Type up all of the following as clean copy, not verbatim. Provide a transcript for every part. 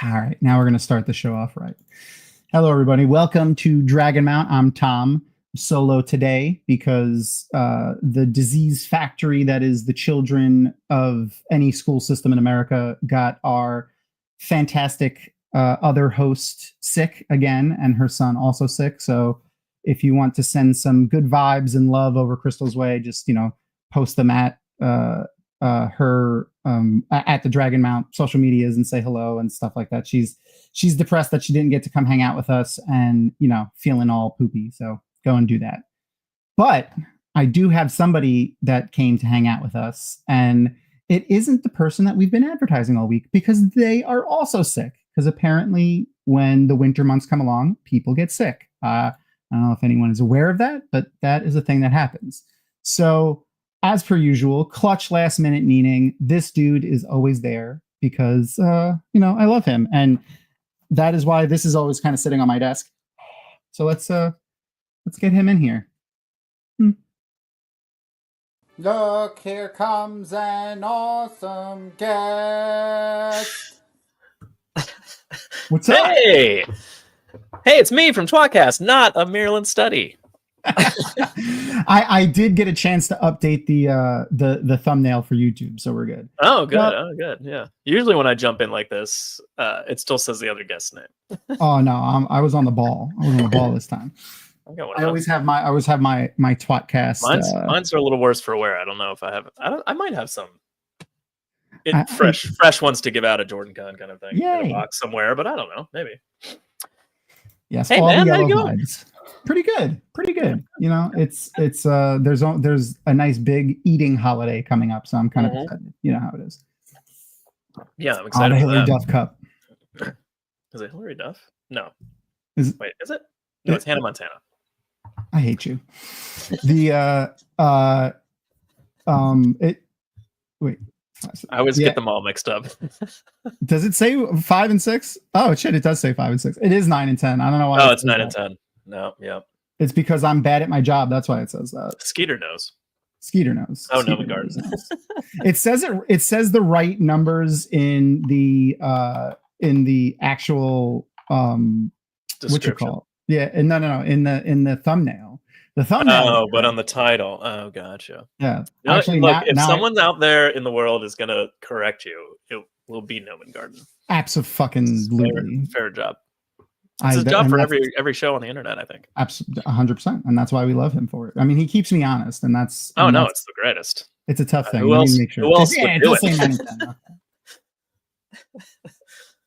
All right, now we're going to start the show off right. Hello, everybody. Welcome to Dragonmount. I'm Tom, solo today because the disease factory that is the children of any school system in America got our fantastic other host sick again, and her son also sick. So if you want to send some good vibes and love over Crystal's way, just, post them at her at the Dragonmount social medias and say hello and stuff like that. She's depressed that she didn't get to come hang out with us and, feeling all poopy. So go and do that. But I do have somebody that came to hang out with us, and it isn't the person that we've been advertising all week because they are also sick. Because apparently when the winter months come along, people get sick. I don't know if anyone is aware of that, but that is a thing that happens. So as per usual, clutch last minute meaning, this dude is always there because, I love him. And that is why this is always kind of sitting on my desk. So let's get him in here. Look, here comes an awesome guest. What's up? Hey, it's me from TWoTCast, not a Maryland study. I did get a chance to update the thumbnail for YouTube, so we're good. Oh, good. Good. Yeah. Usually when I jump in like this, it still says the other guest's name. Oh no, I was on the ball. I was on the ball this time. I always have my TWoTCast. Mine's are a little worse for wear. I don't know if I have. I might have some fresh ones to give out at Jordan Con kind of thing. Yay. In a box somewhere, but I don't know. Maybe. Yes. Hey all man, the how you yellow going? vibes. Pretty good. It's there's a nice big eating holiday coming up, so I'm kind of excited. You know how it is. Yeah, I'm excited. The for Hillary that. Duff Cup. Is it Hillary Duff? No. Is it? No, it's Hannah Montana. I hate you. Wait. I always get them all mixed up. Does it say 5 and 6? Oh shit, it does say 5 and 6. It is 9 and 10. I don't know why. Oh, it's 9 and 10. No, yeah. It's because I'm bad at my job. That's why it says that. Skeeter knows. Skeeter knows. Oh, Skeeter no, Garden. It says the right numbers in the actual what you call it? Yeah, and no, in the thumbnail. The thumbnail. Oh, but on the title. Oh, gotcha. Yeah. Actually, look, if someone out there in the world is going to correct you, it will be Noman Garden. Absolutely. Fair job. It's a job for every show on the internet, I think. Absolutely, 100%, and that's why we love him for it. I mean, he keeps me honest, and that's. It's the greatest. It's a tough thing. Who else would do it?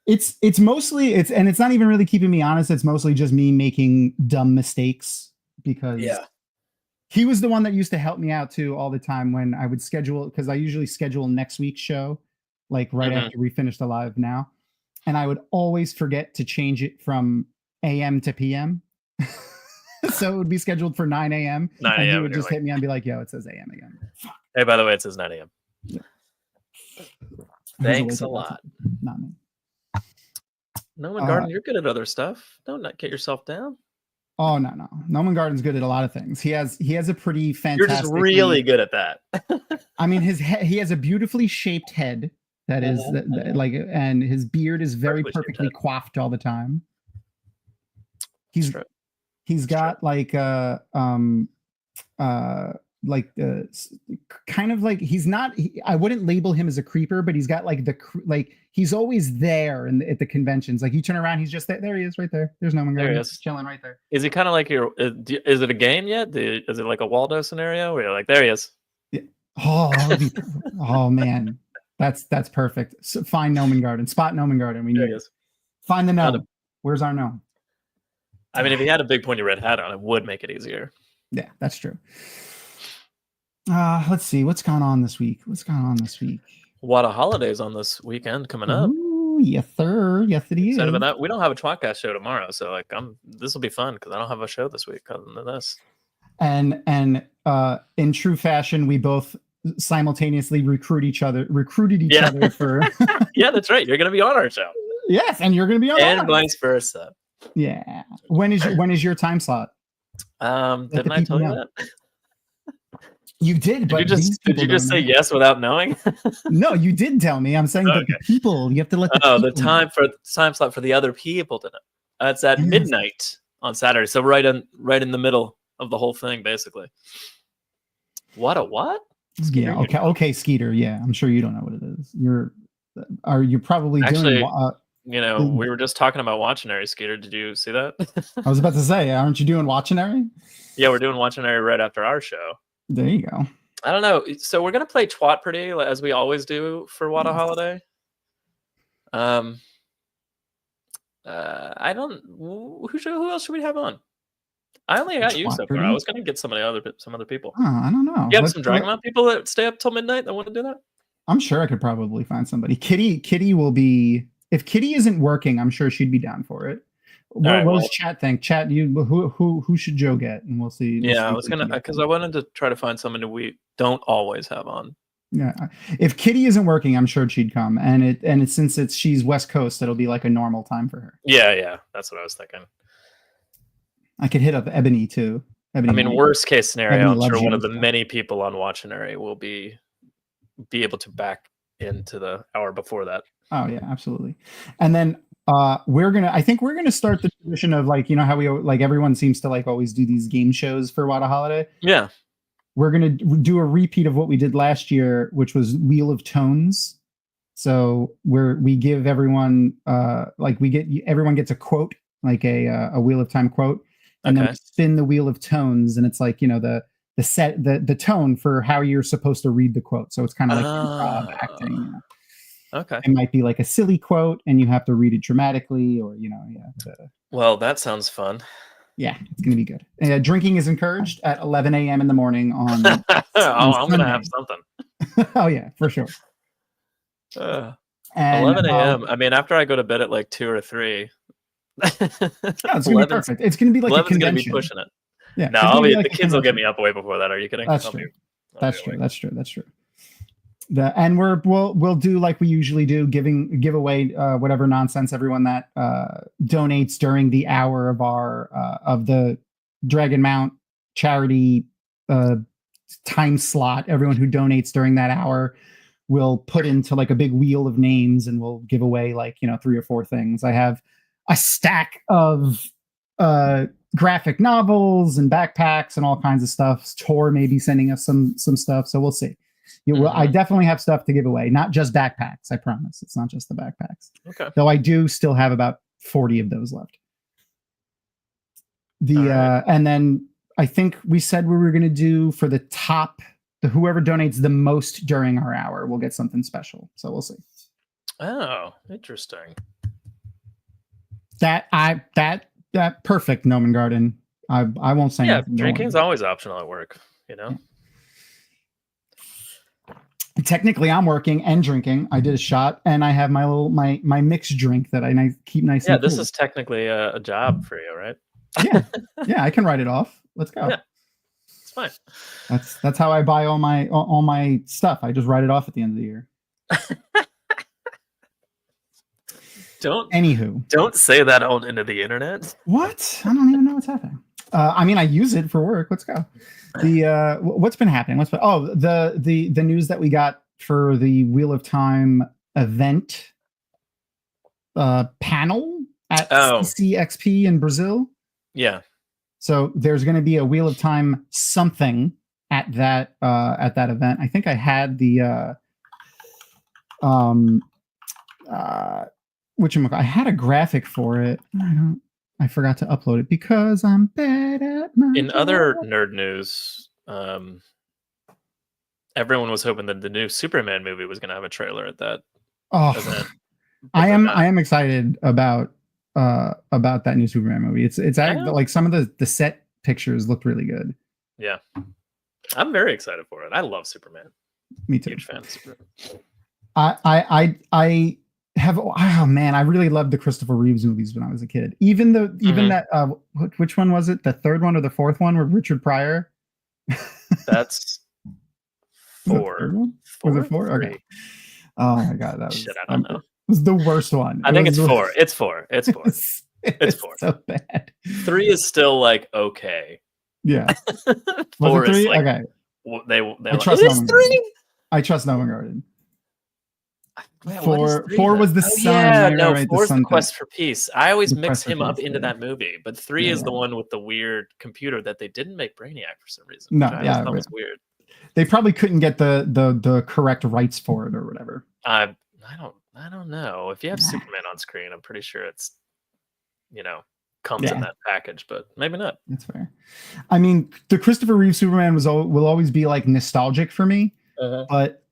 It's mostly and it's not even really keeping me honest. It's mostly just me making dumb mistakes because he was the one that used to help me out too all the time when I would schedule, because I usually schedule next week's show like right after we finish the live now, and I would always forget to change it from AM to PM. So it would be scheduled for 9 a.m. 9 and he a.m. would just hit me and be like, yo, it says AM again. Hey, by the way, it says 9 a.m. Yeah. Thanks a lot. Not me. Noman Garden, you're good at other stuff. Don't not get yourself down. Oh no. Noman Garden's good at a lot of things. He has a pretty fantastic. You're just really good at that. I mean, he has a beautifully shaped head that is and his beard is very perfectly coiffed all the time. He's got like kind of like he's not. I wouldn't label him as a creeper, but he's got like he's always there at the conventions. Like you turn around, he's just there. There he is, right there. There's Noman Garden. He's chilling right there. Is he kind of like your? Is it a game yet? Is it like a Waldo scenario where you're like, there he is? Yeah. Oh man, that's perfect. So find Noman Garden. Spot Noman Garden. We need it. Find the gnome. Where's our gnome? I mean, if he had a big pointy red hat on, it would make it easier. Yeah, that's true. Let's see what's gone on this week. A lot of holidays on this weekend coming up. Ooh, yes, sir. Yes, it is. Excited about that. We don't have a TWoTCast show tomorrow, so like this will be fun because I don't have a show this week other than this. And in true fashion, we both simultaneously recruited each other for. Yeah, that's right. You're going to be on our show. Yes, and you're going to be on. And vice versa. Yeah. When is your time slot? Didn't I tell you that? You did, but did you just say yes without knowing? No, you did tell me. I'm saying, but the people, you have to let the the time slot for the other people to know. It's at midnight on Saturday, so right in the middle of the whole thing, basically. What? Skeeter, yeah. Okay, Skeeter. Yeah, I'm sure you don't know what it is. You're probably actually doing. We were just talking about Watchinary, Skeeter. Did you see that? I was about to say, aren't you doing Watchinary? Yeah, we're doing Watchinary right after our show. There you go. I don't know. So we're gonna play Twat Pretty as we always do for What a Holiday. I don't. Who else should we have on? I only got you so far. I was gonna get some other people. Oh, I don't know. You have some Dragonmount people that stay up till midnight that want to do that? I'm sure I could probably find somebody. Kitty will be. If Kitty isn't working, I'm sure she'd be down for it. What does chat think? Chat, who should Joe get? And we'll see. I was gonna because I wanted to try to find someone who we don't always have on. Yeah, if Kitty isn't working, I'm sure she'd come. And since she's West Coast, it'll be like a normal time for her. Yeah, that's what I was thinking. I could hit up Ebony too. Worst case scenario, I'm sure one of the many people on Watchinary will be able to back into the hour before that. Oh yeah, absolutely. And then I think we're gonna start the tradition of how we everyone seems to always do these game shows for What a Holiday. Yeah. We're gonna do a repeat of what we did last year, which was Wheel of Tones. So we give everyone everyone gets a quote, like a Wheel of Time quote, and then we spin the Wheel of Tones, and it's the tone for how you're supposed to read the quote. So it's kind of like acting. Okay. It might be like a silly quote, and you have to read it dramatically, or Well, that sounds fun. Yeah, it's going to be good. Drinking is encouraged at 11 a.m. in the morning on. I'm going to have something. Oh yeah, for sure. 11 a.m. After I go to bed at 2 or 3. It's going to be perfect. It's going to be like a convention. Going to be pushing it. Yeah. No, the kids will get me up way before that. Are you kidding? That's true. That's true. And we'll do like we usually do, give away whatever nonsense everyone that donates during the hour of our of the Dragonmount charity time slot. Everyone who donates during that hour will put into a big wheel of names, and we'll give away 3 or 4 things. I have a stack of graphic novels and backpacks and all kinds of stuff. Tor may be sending us some stuff, so we'll see. I definitely have stuff to give away, not just backpacks. I promise. It's not just the backpacks. Okay. Though I do still have about 40 of those left. And then I think we said we were going to do for whoever donates the most during our hour will get something special. So we'll see. Oh, interesting. That perfect, Nomen Garden. I won't say anything. Yeah, drinking's always optional at work, Yeah. Technically, I'm working and drinking. I did a shot, and I have my mixed drink that I keep nice. Yeah, and cool. This is technically a job for you, right? Yeah, I can write it off. Let's go. Yeah, it's fine. That's how I buy all my stuff. I just write it off at the end of the year. Don't say that out into the internet. What? I don't even know what's happening. I use it for work. Let's go. What's been happening? The news that we got for the Wheel of Time event panel at CXP in Brazil. Yeah. So there's going to be a Wheel of Time something at that event. I think I had the I had a graphic for it. I forgot to upload it because I'm bad at my In job. other nerd news, everyone was hoping that the new Superman movie was going to have a trailer at that event. I am excited about that new Superman movie. It's actually, some of the set pictures looked really good. Yeah, I'm very excited for it. I love Superman. Me too. Huge fan of Superman. I really loved the Christopher Reeves movies when I was a kid. Even that which one was it? The third one or the fourth one with Richard Pryor? That's 4. Was it 4? Okay. Oh my god, that was I don't know. It was the worst one. I think it's 4. It's 4. It's 4. It's 4. So bad. 3 is still okay. Yeah. 4 is okay. I trust it is 3. I trust No One Guarded. Four was the sun. Yeah, no, right, 4's the Quest for Peace. I always mix him up Peace, into that movie, but 3 is the one with the weird computer that they didn't make Brainiac for some reason. No, that was weird. They probably couldn't get the correct rights for it or whatever. I don't know. If you have Superman on screen, I'm pretty sure it's comes in that package, but maybe not. That's fair. I mean, the Christopher Reeve Superman will always be like nostalgic for me, but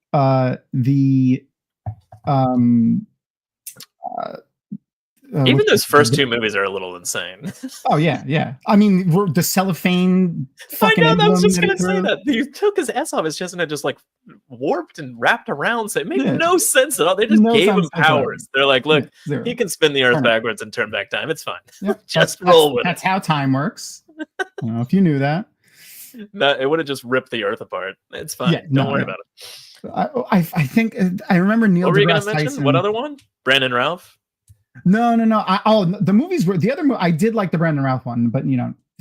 even those first 2 movies are a little insane. Oh yeah. I mean, the cellophane. I know. I was just gonna say that he took his S off his chest and it just like warped and wrapped around. So it made no sense at all. They just gave him powers. They're like, look, he can spin the Earth backwards and turn back time. It's fine. Yep. Just roll with it. That's how time works. I don't know if you knew that. No, it would have just ripped the Earth apart. It's fine. Don't worry about it. I think I remember Neil deGrasse Tyson. What other one? Brandon Ralph. No. The movies were the other. I did like the Brandon Ralph one, but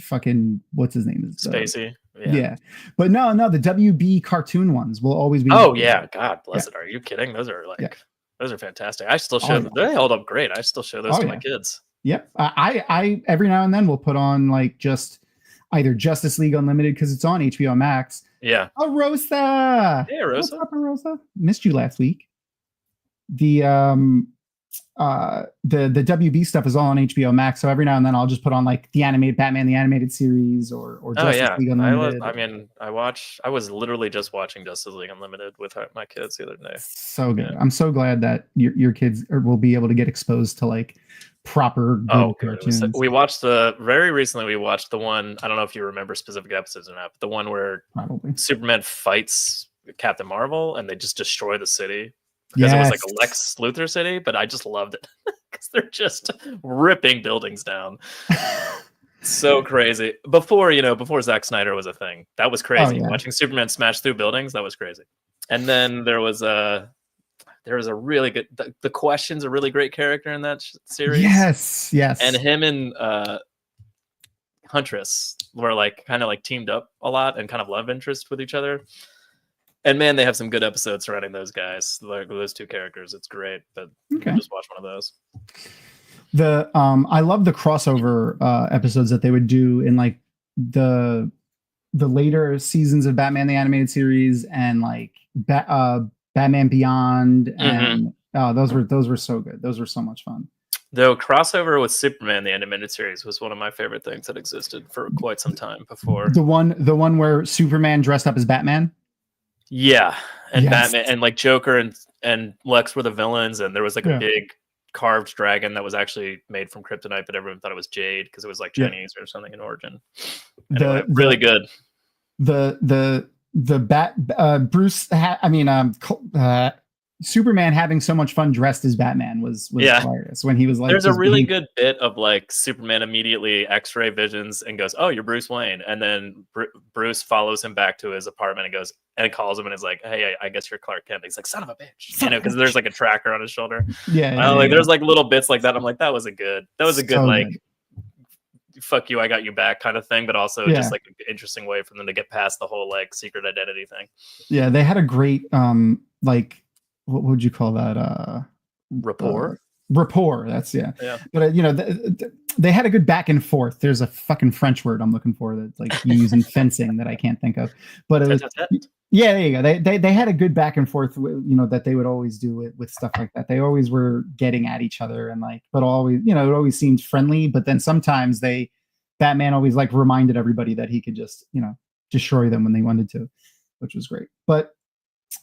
fucking what's his name is Spacey. Yeah, but no, the WB cartoon ones will always be. Oh yeah, God bless it. Are you kidding? Those are those are fantastic. I still show them. They held up great. I still show those to my kids. Yep. I every now and then will put on like just either Justice League Unlimited because it's on HBO Max. Yeah. Oh, Rosa. Hey, Rosa. What's up, Rosa? Missed you last week. The WB stuff is all on HBO Max, so every now and then I'll just put on like the animated Batman the animated series or Justice League Unlimited. I was literally just watching Justice League Unlimited with my kids the other day. So good. I'm so glad that your kids will be able to get exposed to like proper good cartoons. Very recently we watched the one, I don't know if you remember specific episodes or not, but the one where Superman fights Captain Marvel and they just destroy the city. Because it was like a Lex Luthor city, but I just loved it because they're just ripping buildings down. So crazy. Before Zack Snyder was a thing, that was crazy. Watching Superman smash through buildings, that was crazy. And then there was a really good. The Question's a really great character in that series. Yes. And him and Huntress were like kind of like teamed up a lot and kind of love interest with each other. And man, they have some good episodes surrounding those guys, like those 2 characters. It's great, but just watch one of those. I love the crossover episodes that they would do in like the later seasons of Batman the Animated Series and like Batman Beyond, and those were so good. Those were so much fun. Though crossover with Superman the Animated Series was one of my favorite things that existed for quite some time before. The one where Superman dressed up as Batman. Yeah, and Batman and like Joker and Lex were the villains, and there was like a big carved dragon that was actually made from kryptonite, but everyone thought it was jade because it was like Chinese or something in origin. Anyway, really good. Superman having so much fun dressed as Batman was hilarious when he was like. There's a really good bit of like Superman immediately X-ray visions and goes, "Oh, you're Bruce Wayne," and then Bruce follows him back to his apartment and goes and calls him and is like, "Hey, I guess you're Clark Kent." He's like, "Son of a bitch," because there's like a tracker on his shoulder. There's like little bits like that. I'm like, that was a good like. Fuck you, I got you back kind of thing, but also just like an interesting way for them to get past the whole like secret identity thing. Yeah, they had a great like. What would you call that? Rapport. That's But they had a good back and forth. There's a fucking French word I'm looking for that's like used in fencing that I can't think of. But it was, there you go. They had a good back and forth. That they would always do with stuff like that. They always were getting at each other and like, but always it always seemed friendly. But then sometimes Batman always like reminded everybody that he could just destroy them when they wanted to, which was great. But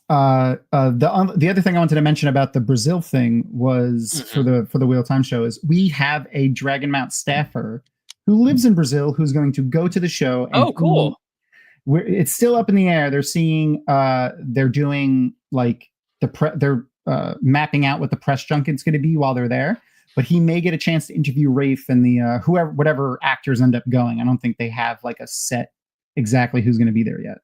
the other thing I wanted to mention about the Brazil thing was for the Wheel of Time show is we have a Dragonmount staffer who lives in Brazil who's going to go to the show. And cool. It's still up in the air. They're seeing they're doing like they're mapping out what the press junket's going to be while they're there. But he may get a chance to interview Rafe and the whatever actors end up going. I don't think they have like a set exactly who's going to be there yet.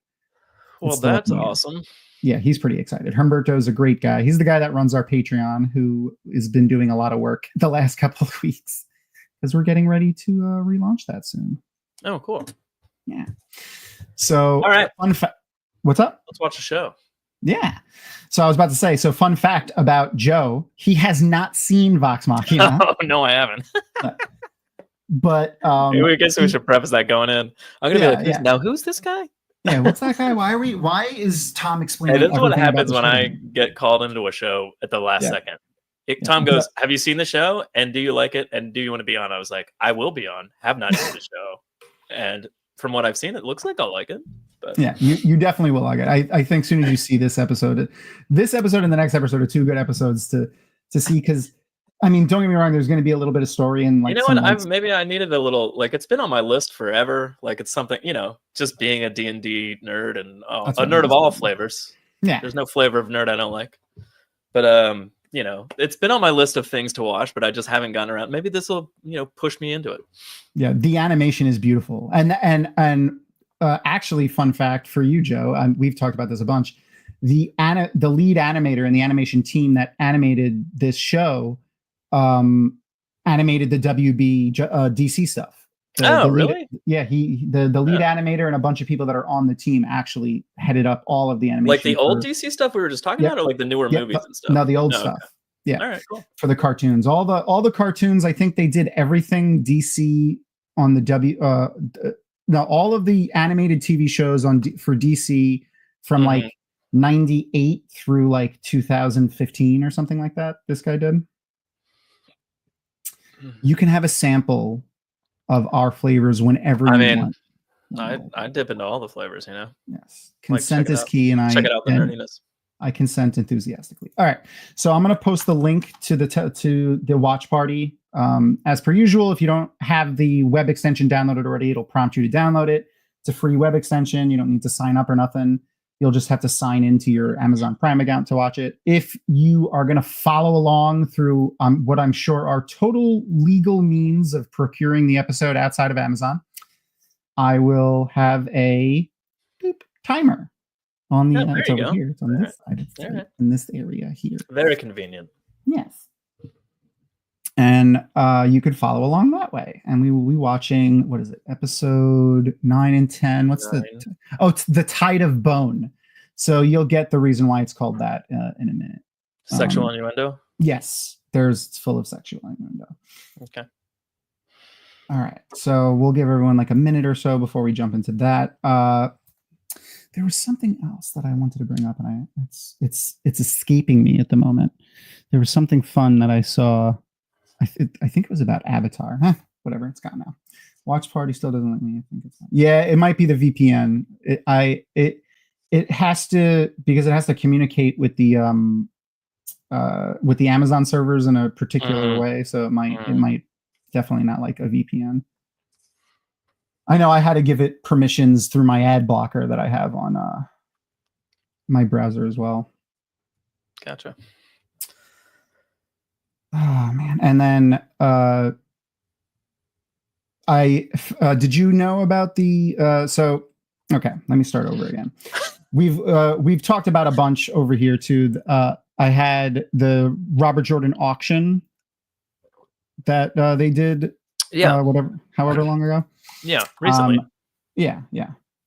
Well, that's awesome. Yeah, he's pretty excited. Humberto's a great guy. He's the guy that runs our Patreon, who has been doing a lot of work the last couple of weeks because we're getting ready to relaunch that soon. Oh, cool. Yeah. So, all right. What's up? Let's watch the show. Yeah. So I was about to say, so fun fact about Joe, he has not seen Vox Machina. Oh, no, I haven't. But I guess we should preface that going in. I'm gonna be like, now who's this guy? Yeah, what's that guy? Why is Tom explaining? Hey, this is what happens when I get called into a show at the last second. Tom goes, have you seen the show? And do you like it? And do you want to be on? I was like, I will be on. Have not seen the show. And from what I've seen, it looks like I'll like it. But yeah, you definitely will like it. I think as soon as you see this episode and the next episode are two good episodes to see, because I mean, don't get me wrong, there's going to be a little bit of story and like, you know what, maybe I needed a little, like, it's been on my list forever. Like, it's something, you know, just being a D&D nerd and a nerd of all flavors. Yeah, there's no flavor of nerd I don't like. But you know, it's been on my list of things to watch, but I just haven't gotten around. Maybe this will, you know, push me into it. Yeah, the animation is beautiful, and actually, fun fact for you, Joe, we've talked about this a bunch. The lead animator and the animation team that animated this show animated the WB DC stuff. Really? Yeah, the lead animator and a bunch of people that are on the team actually headed up all of the animation. Like the old DC stuff we were just talking about, or like the newer movies and stuff? No, the old stuff. Okay. Yeah. All right, cool. For the cartoons, all the cartoons, I think they did everything DC on the all of the animated TV shows for DC from like 98 through like 2015 or something like that. This guy did. You can have a sample of our flavors whenever you want. I dip into all the flavors, you know. Yes, consent is key, and check it out the nerdiness. I consent enthusiastically. All right, so I'm going to post the link to the watch party. As per usual, if you don't have the web extension downloaded already, it'll prompt you to download it. It's a free web extension. You don't need to sign up or nothing. You'll just have to sign into your Amazon Prime account to watch it. If you are going to follow along through what I'm sure are total legal means of procuring the episode outside of Amazon, I will have a timer on the it's over here. It's on this side. It's in this area here. Very convenient. Yes. And you could follow along that way. And we will be watching, what is it, episode 9 and 10. What's it's the Tide of Bone. So you'll get the reason why it's called that in a minute. Sexual innuendo? Yes. It's full of sexual innuendo. Okay. All right. So we'll give everyone like a minute or so before we jump into that. There was something else that I wanted to bring up, and it's escaping me at the moment. There was something fun that I saw. I think it was about Avatar. Whatever, it's gone now. Watch party still doesn't let me. I think it's not. Yeah, it might be the VPN. It has to, because it has to communicate with the Amazon servers in a particular way. So it might definitely not like a VPN. I know I had to give it permissions through my ad blocker that I have on my browser as well. Gotcha. Oh man. And then did you know about the okay, let me start over again. We've talked about a bunch over here too. I had the Robert Jordan auction that they did however long ago. Yeah, recently. Yeah,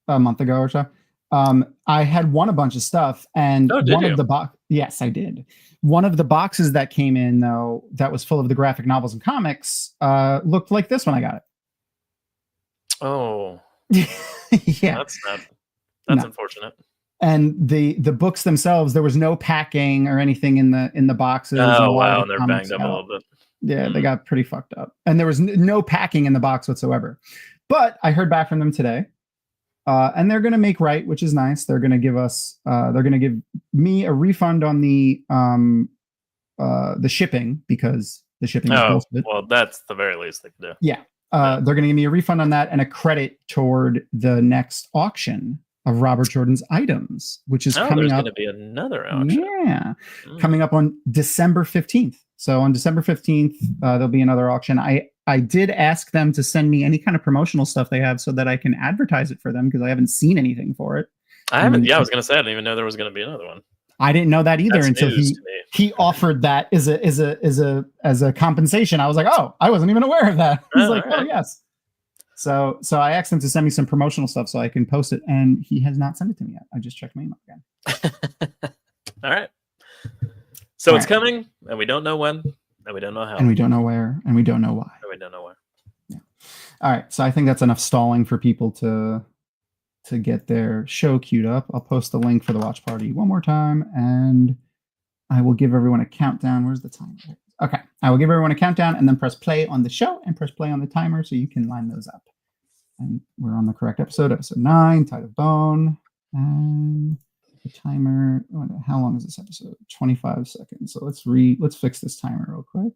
a month ago or so. I had won a bunch of stuff, and yes, I did. One of the boxes that came in, though, that was full of the graphic novels and comics, looked like this when I got it. Oh, yeah, that's unfortunate. And the books themselves, there was no packing or anything in the boxes. Oh wow, and they're banged up a little bit. Yeah, they got pretty fucked up, and there was no packing in the box whatsoever. But I heard back from them today. And they're going to make right, which is nice. They're going to give us, they're going to give me a refund on the shipping, because the shipping is bullshit. Well, that's the very least they can do. Yeah. They're going to give me a refund on that and a credit toward the next auction of Robert Jordan's items, which is coming up. There's going to be another auction. Yeah. Coming up on December 15th. So on December 15th, there'll be another auction. I did ask them to send me any kind of promotional stuff they have so that I can advertise it for them, because I haven't seen anything for it. I haven't. Yeah, I was going to say I didn't even know there was going to be another one. I didn't know that either until he offered that as a compensation. I was like, oh, I wasn't even aware of that. He's like, right. Oh yes. So I asked him to send me some promotional stuff so I can post it, and he has not sent it to me yet. I just checked my email again. All right. So it's coming, and we don't know when, and we don't know how, and we don't know where, and we don't know why. And we don't know where. Yeah. All right. So I think that's enough stalling for people to get their show queued up. I'll post the link for the watch party one more time, and I will give everyone a countdown. Where's the timer? Okay. I will give everyone a countdown and then press play on the show and press play on the timer so you can line those up. And we're on the correct episode 9, Tide of Bone. And the timer, how long is this episode? 25 seconds. So let's fix this timer real quick.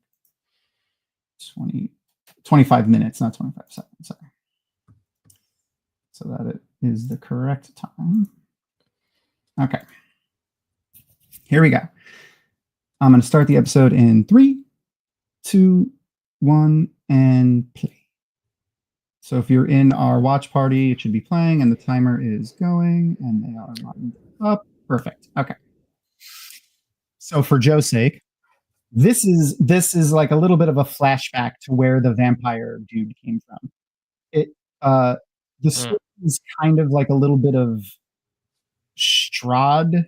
25 minutes, not 25 seconds. Sorry. So that it is the correct time. Okay. Here we go. I'm going to start the episode in 3, 2, 1, and play. So if you're in our watch party, it should be playing, and the timer is going, and they are lined up. Perfect. Okay. So for Joe's sake, this is like a little bit of a flashback to where the vampire dude came from. The story is kind of like a little bit of Strahd.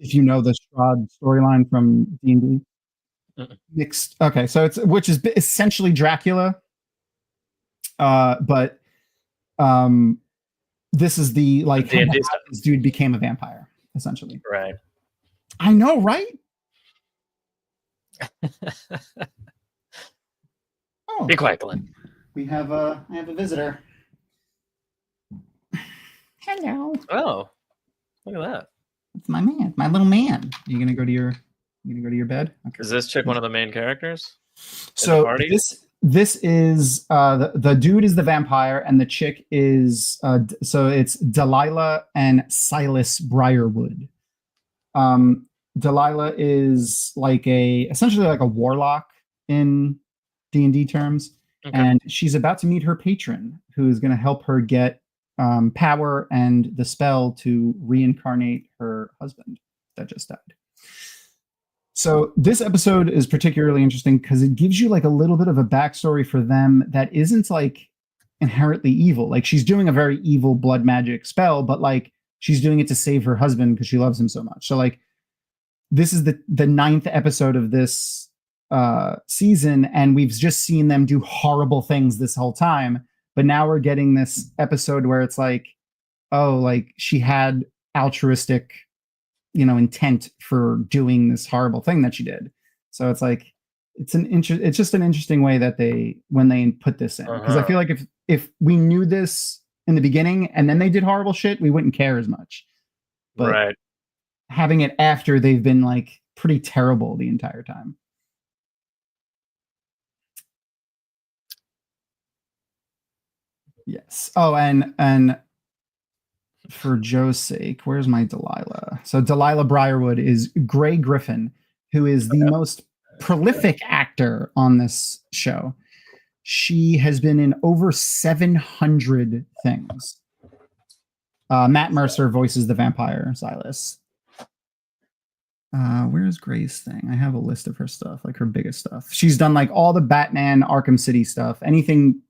If you know the Strahd storyline from D&D. Mixed. Okay, so which is essentially Dracula. But this is the like how this dude became a vampire, essentially. Right. I know, right? Oh, be quiet, Glenn. I have a visitor. Hello. Oh, look at that. It's my man, my little man. You gonna go to your bed? Okay. Is this chick one of the main characters? So this is the dude is the vampire, and the chick is so it's Delilah and Silas Briarwood. Delilah is essentially like a warlock in D&D terms, and she's about to meet her patron, who is going to help her get power and the spell to reincarnate her husband that just died. So this episode is particularly interesting because it gives you like a little bit of a backstory for them that isn't like inherently evil. Like she's doing a very evil blood magic spell, but like she's doing it to save her husband because she loves him so much. So like this is the 9th episode of this season, and we've just seen them do horrible things this whole time. But now we're getting this episode where it's like, oh, like she had altruistic, intent for doing this horrible thing that she did. So it's like, it's just an interesting way that when they put this in, because I feel like if we knew this in the beginning and then they did horrible shit, we wouldn't care as much. But right. Having it after they've been like pretty terrible the entire time. Yes. Oh, and for Joe's sake, where's my Delilah? So Delilah Briarwood is Grey Griffin, who is the most prolific actor on this show. She has been in over 700 things. Matt Mercer voices the vampire Silas. Where's Gray's thing? I have a list of her stuff, like her biggest stuff. She's done like all the Batman Arkham City stuff. Anything.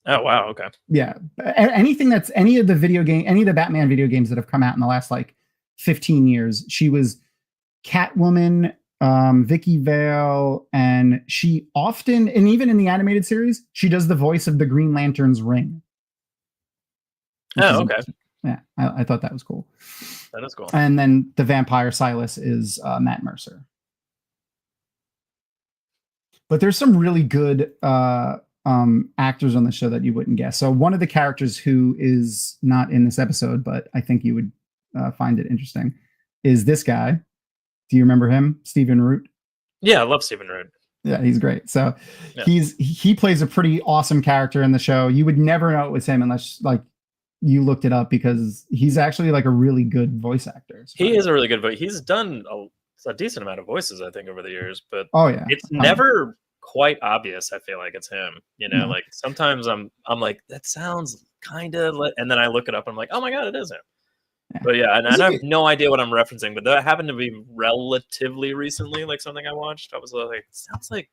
Oh wow, okay. Yeah. Anything that's any of the Batman video games that have come out in the last like 15 years. She was Catwoman, Vicky Vale, and she often, and even in the animated series, she does the voice of the Green Lantern's ring. Oh, okay. Yeah, I thought that was cool. That is cool. And then the vampire Silas is Matt Mercer. But there's some really good actors on the show that you wouldn't guess. So one of the characters who is not in this episode, but I think you would find it interesting, is this guy. Do you remember him? Stephen Root? Yeah, I love Stephen Root. Yeah, he's great. So he plays a pretty awesome character in the show. You would never know it was him unless like you looked it up, because he's actually like a really good voice actor. So he is a really good voice. He's done a decent amount of voices, I think, over the years, but it's never quite obvious. I feel like it's him, like sometimes I'm like, that sounds kind of, and then I look it up and I'm like, oh my God, it is him. Yeah. But yeah, and I have no idea what I'm referencing, but that happened to be relatively recently, like something I watched. I was like, sounds like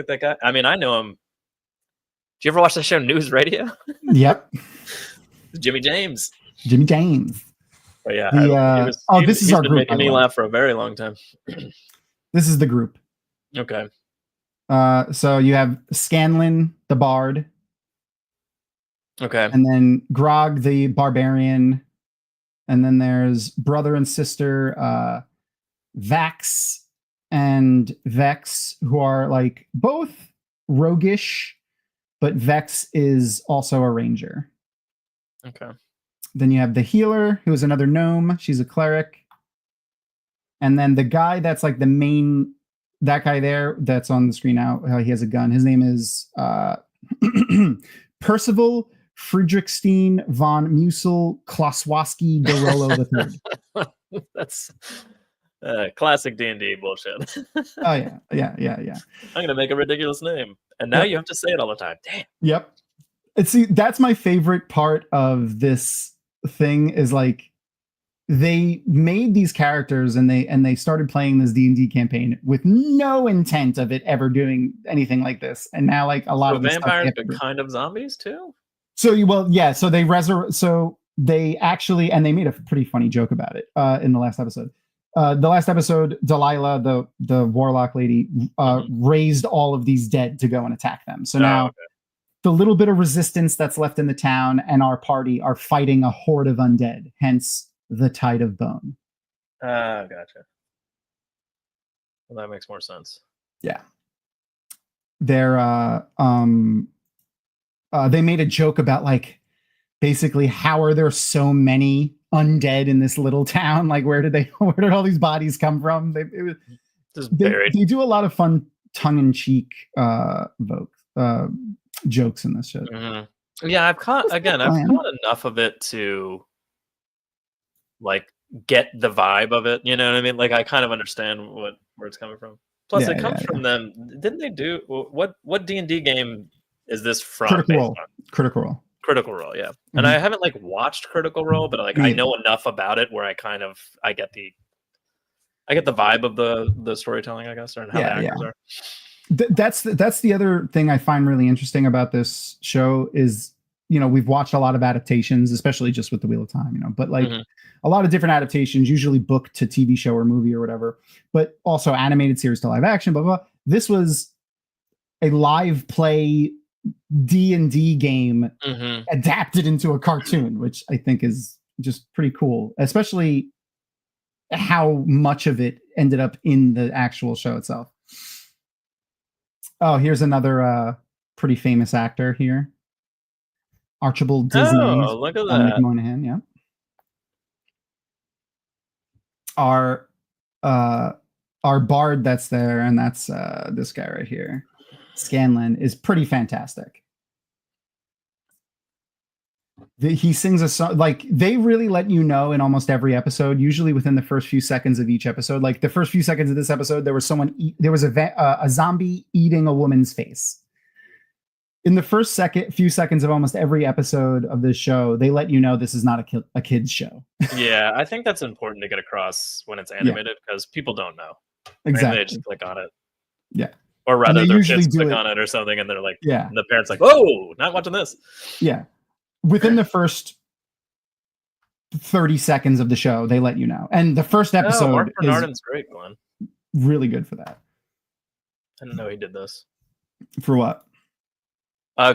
that guy. I mean, I know him you ever watch the show News Radio? Yep. Jimmy James. But yeah, this is our group. Making me laugh for a very long time. This is the group. Okay. So you have Scanlan the Bard. Okay. And then Grog the Barbarian. And then there's brother and sister Vax and Vex, who are like both roguish, but Vex is also a ranger. Okay. Then you have the healer, who is another gnome. She's a cleric. And then the guy that's like the main, that guy there that's on the screen now, he has a gun. His name is Percival Friedrichstein von Musel Klosowski de Rollo III. That's classic D&D bullshit. Oh, yeah. I'm going to make a ridiculous name. And now you have to say it all the time. Damn. Yep. And see, that's my favorite part of this thing is like, they made these characters and they started playing this D&D campaign with no intent of it ever doing anything like this. And now like a lot of vampires are kind of zombies too. So so they actually, and they made a pretty funny joke about it in the last episode. The last episode, Delilah, the warlock lady, raised all of these dead to go and attack them. So now the little bit of resistance that's left in the town and our party are fighting a horde of undead. Hence the Tide of Bone. Gotcha. Well, that makes more sense. Yeah. They're they made a joke about like basically how are there so many undead in this little town? Like where did all these bodies come from? They do a lot of fun tongue-in-cheek jokes in this show. Mm-hmm. Yeah, I've caught enough of it to like get the vibe of it, you know what I mean? Like I kind of understand where it's coming from. Plus it comes from them. Didn't they do what D&D game is this from? Critical Role, yeah. Mm-hmm. And I haven't like watched Critical Role, but like I know enough about it where I get the vibe of the storytelling, I guess, or how the actors are. That's the other thing I find really interesting about this show is, you know, we've watched a lot of adaptations, especially just with the Wheel of Time, you know, but like a lot of different adaptations, usually book to TV show or movie or whatever, but also animated series to live action, blah, blah, blah. This was a live play D&D game adapted into a cartoon, which I think is just pretty cool, especially how much of it ended up in the actual show itself. Oh, here's another pretty famous actor here. Archibald Disney. Oh, look at that. Moynihan, yeah. Our bard that's there, and that's this guy right here. Scanlan is pretty fantastic. He sings a song, like they really let you know in almost every episode, usually within the first few seconds of each episode. Like the first few seconds of this episode, there was a zombie eating a woman's face. In the first few seconds of almost every episode of this show, they let you know this is not a kid's show. Yeah, I think that's important to get across when it's animated because people don't know. Exactly. They just click on it. Yeah. Or rather, their kids click on it or something, and they're like, and the parents like, "Whoa, not watching this." Yeah. Within the first 30 seconds of the show, they let you know. And the first episode Mark Bernardin's great, Glenn. Really good for that. I didn't know he did this. For what?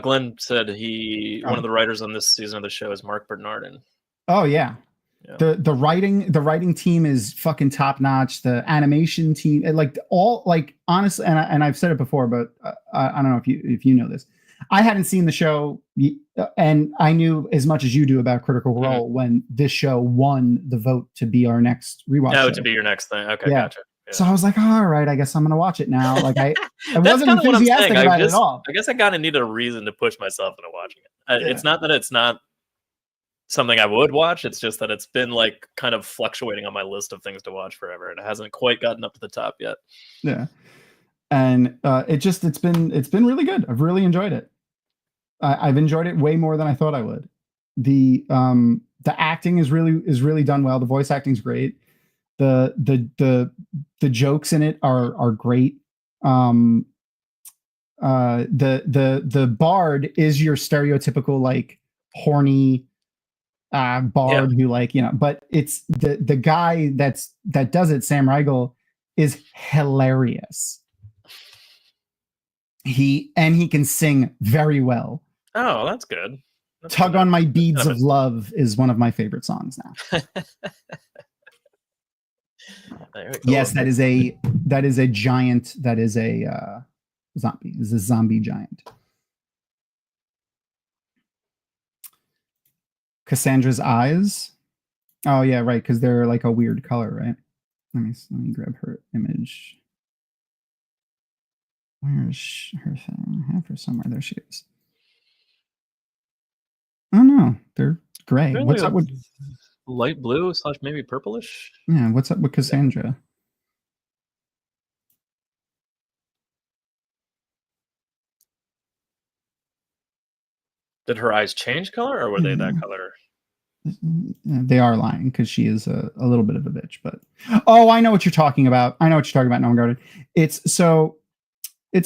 Glenn said one of the writers on this season of the show is Mark Bernardin. Oh yeah. The writing team is fucking top notch. The animation team, honestly, and I've said it before, but I don't know if you know this. I hadn't seen the show, and I knew as much as you do about Critical Role when this show won the vote to be our next rewatch. Oh, to be your next thing. Okay, gotcha. Yeah. So I was like, all right, I guess I'm going to watch it now. Like I wasn't enthusiastic about it at all. I guess I kind of needed a reason to push myself into watching it. It's not that it's not something I would watch. It's just that it's been like kind of fluctuating on my list of things to watch forever. And it hasn't quite gotten up to the top yet. Yeah. And it's been really good. I've really enjoyed it. I've enjoyed it way more than I thought I would. The acting is really done well. The voice acting is great. The jokes in it are great. the bard is your stereotypical like horny bard who like, you know, but it's the guy that does it, Sam Riegel, is hilarious. He can sing very well. Oh, that's good. Tug on My Beads of Love is one of my favorite songs now. Yes, that is a giant. That is a zombie. Is a zombie giant. Cassandra's eyes. Oh yeah, right. Because they're like a weird color, right? Let me grab her image. Where's her thing? I have her somewhere. There she is. Oh no, they're gray. They're what's like up with light blue / maybe purplish? Yeah, what's up with Cassandra? Did her eyes change color, or were they that color? They are lying because she is a little bit of a bitch. But I know what you're talking about. No one Garden. It's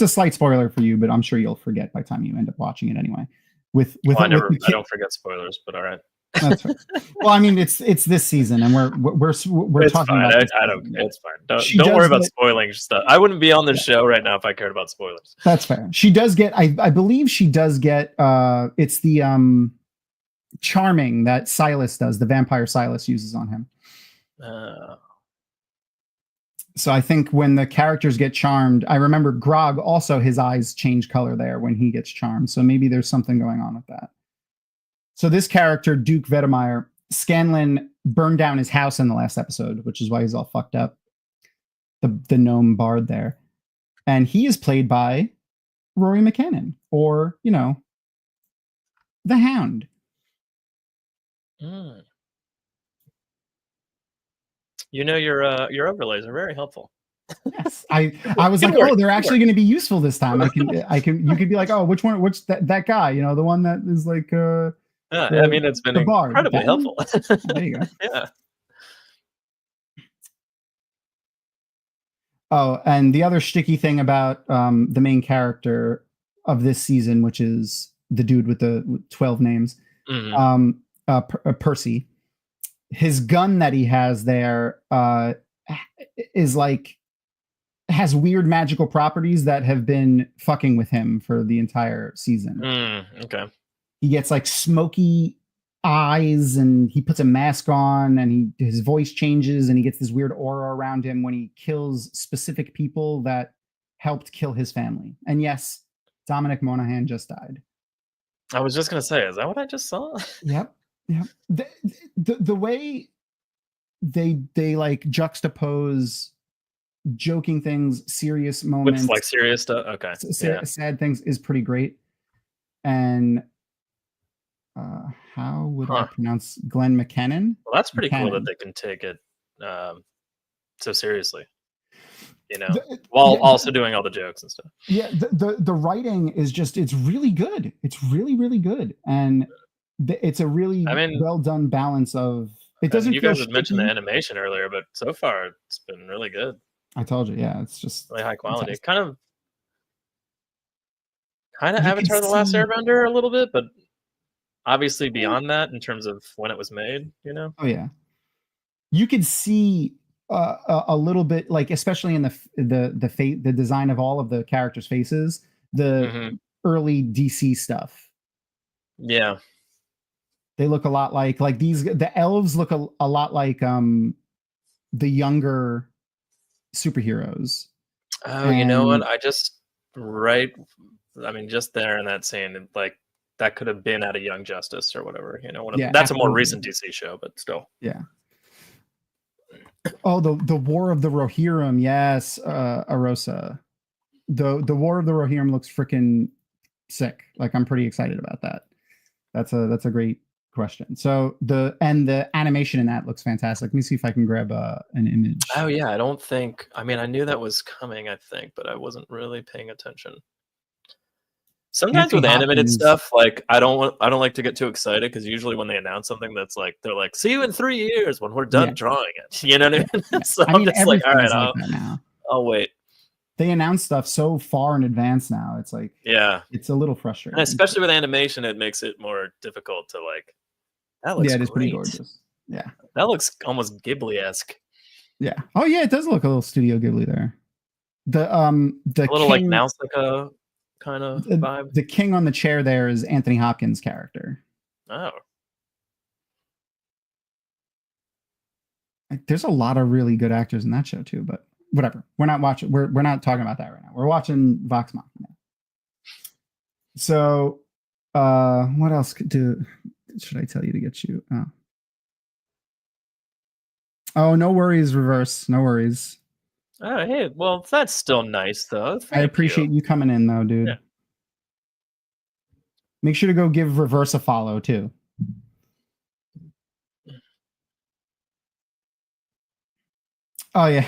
a slight spoiler for you, but I'm sure you'll forget by the time you end up watching it anyway. I don't forget spoilers, but all right. That's right. Well, I mean, it's this season, and we're talking fine. about. I don't. It's fine. Don't worry about spoiling stuff. I wouldn't be on this show right now if I cared about spoilers. That's fair. She does get. I believe she does get. It's the charming that Silas does. The vampire Silas uses on him. So I think when the characters get charmed, I remember Grog also, his eyes change color there when he gets charmed. So maybe there's something going on with that. So this character, Duke Vedemeyer, Scanlan burned down his house in the last episode, which is why he's all fucked up. The gnome bard there. And he is played by Rory McKinnon, or, you know, the Hound. You know, your overlays are very helpful. Yes, I was like, they're actually going to be useful this time. You could be like, which that guy, you know, the one that is like I mean, it's been incredibly helpful. There you go. Yeah. Oh, and the other sticky thing about the main character of this season, which is the dude with the 12 names, Percy. His gun that he has there is like has weird magical properties that have been fucking with him for the entire season. Okay. He gets like smoky eyes, and he puts a mask on, and his voice changes, and he gets this weird aura around him when he kills specific people that helped kill his family. And yes, Dominic Monaghan just died. I was just gonna say, is that what I just saw? Yep. The way they like juxtapose joking things, serious moments with like serious stuff. Okay. Sad things is pretty great. And how would I pronounce Glenn McKinnon? Well, that's pretty cool that they can take it so seriously. You know, while also doing all the jokes and stuff. Yeah, the writing is just, it's really good. It's really, really good. And it's a really well done balance of, it doesn't you guys had mentioned the animation earlier, but so far it's been really good. I told you, yeah, it's just really high quality. Fantastic. Kind of Avatar The Last Airbender a little bit, but obviously beyond that in terms of when it was made, you know? Oh yeah. You could see a little bit, like especially in the design of all of the characters' faces, the early DC stuff. Yeah. They look a lot like the elves look a lot like the younger superheroes. Oh, you know what? just there in that scene, like that could have been out of Young Justice or whatever, you know. That's a more recent DC show, but still. Yeah. Oh, the War of the Rohirrim, yes, Arosa. The War of the Rohirrim looks freaking sick. Like, I'm pretty excited about that. That's a great question. So the animation in that looks fantastic. Let me see if I can grab an image. Oh yeah, I knew that was coming, I think, but I wasn't really paying attention. Sometimes with animated stuff, like I don't like to get too excited, because usually when they announce something that's like, they're like, see you in 3 years when we're done drawing it. You know what I mean? So I'm just like, all right, I'll wait. they announce stuff so far in advance now. It's like, it's a little frustrating. And especially with animation, it makes it more difficult to like. That looks it is great. pretty gorgeous. Yeah, that looks almost Ghibli-esque. Yeah. Oh yeah, it does look a little Studio Ghibli there. The a little king, like Nausicaa kind of vibe. The king on the chair there is Anthony Hopkins' character. Oh. There's a lot of really good actors in that show too, but whatever. We're not watching. We're not talking about that right now. We're watching Vox Machina. So, what else should I tell you to get you? Oh, no worries, Reverse. No worries. Oh, hey, well, that's still nice though. I appreciate you coming in though, dude. Yeah. Make sure to go give Reverse a follow too. Oh yeah.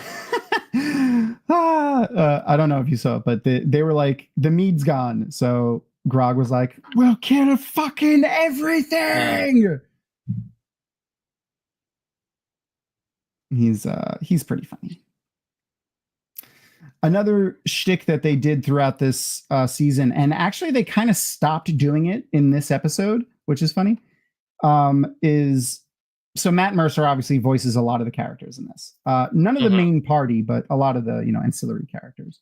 I don't know if you saw it, but they were like, the mead's gone. So Grog was like, we'll kill fucking everything. He's pretty funny. Another shtick that they did throughout this season, and actually they kind of stopped doing it in this episode, which is funny, is so Matt Mercer obviously voices a lot of the characters in this. None of the main party, but a lot of the ancillary characters.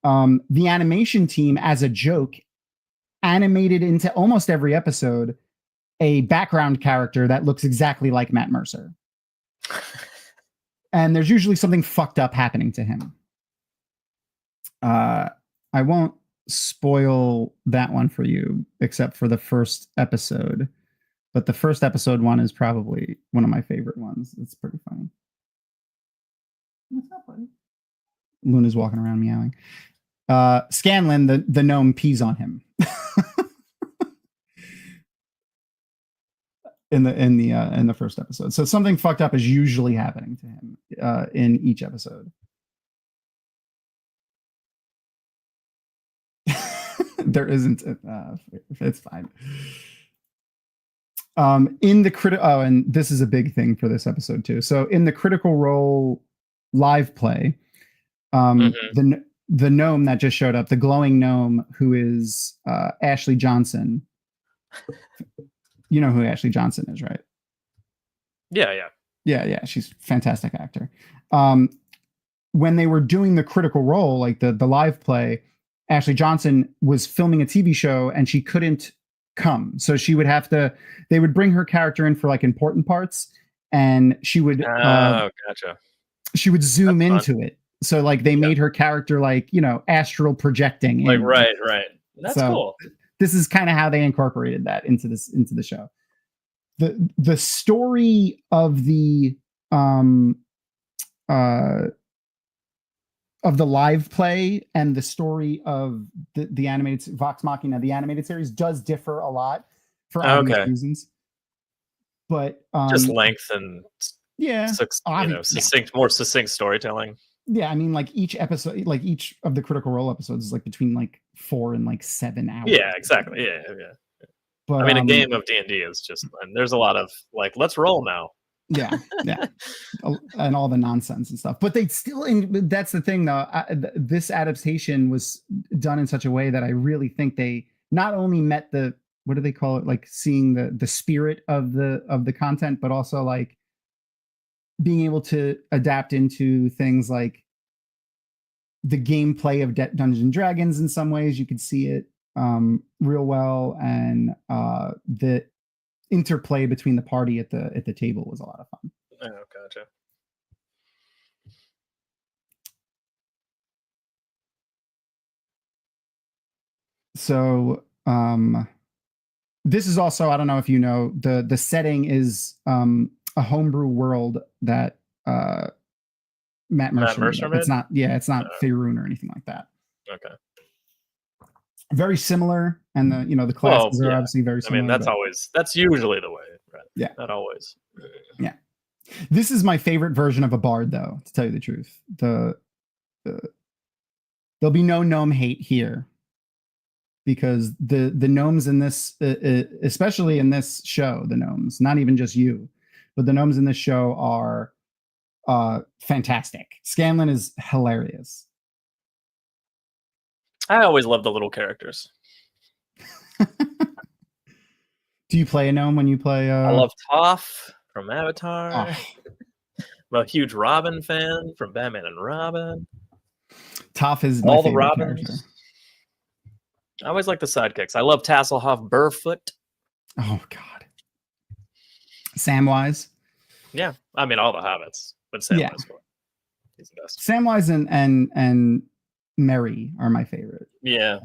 The animation team, as a joke, animated into almost every episode a background character that looks exactly like Matt Mercer. And there's usually something fucked up happening to him. I won't spoil that one for you, except for the first episode. But the first episode one is probably one of my favorite ones. It's pretty funny. What's up, buddy? Luna's walking around meowing. Scanlan, the gnome, pees on him. in the first episode. So something fucked up is usually happening to him in each episode. There isn't. It's fine. In the and this is a big thing for this episode too. So in the Critical Role live play, the gnome that just showed up, the glowing gnome, who is Ashley Johnson. You know who Ashley Johnson is, right? Yeah. She's a fantastic actor. When they were doing the Critical Role, like the live play, Ashley Johnson was filming a TV show and she couldn't come. So she would have to, they would bring her character in for like important parts and she would, gotcha. She would zoom into it. So like they made her character like, astral projecting. Like, right. That's cool. This is kind of how they incorporated that into the show. The story of the live play and the story of the animated Vox Machina, the animated series, does differ a lot for obvious reasons. But just length and more succinct storytelling. Yeah, I mean, like each episode, like each of the Critical Role episodes is like between like 4 and like 7 hours. Yeah, exactly. Yeah. But I mean, a game of D&D is just, and there's a lot of like, let's roll now. Yeah, and all the nonsense and stuff. But they still, that's the thing though. This adaptation was done in such a way that I really think they not only met the, what do they call it, like seeing the spirit of the content, but also like being able to adapt into things like the gameplay of Dungeons and Dragons. In some ways, you could see it real well, and the interplay between the party at the table was a lot of fun. Oh, gotcha. So this is also, I don't know if you know, the setting is a homebrew world that Matt Mercer made. It's not Faerun or anything like that. Okay. Very similar, and the classes are obviously very similar. I mean, that's usually the way, right? Yeah. Not always. Yeah. This is my favorite version of a bard, though, to tell you the truth. There'll be no gnome hate here, because the gnomes in this, especially in this show, the gnomes, not even just you, but the gnomes in this show are fantastic. Scanlan is hilarious. I always love the little characters. Do you play a gnome when you play? I love Toph from Avatar. Oh. I'm a huge Robin fan from Batman and Robin. Toph is my favorite Robins. Character. I always like the sidekicks. I love Tasselhoff Burrfoot. Oh God. Samwise. Yeah, I mean all the hobbits, but Samwise. He's the best. Samwise and Merry are my favorite. Yeah.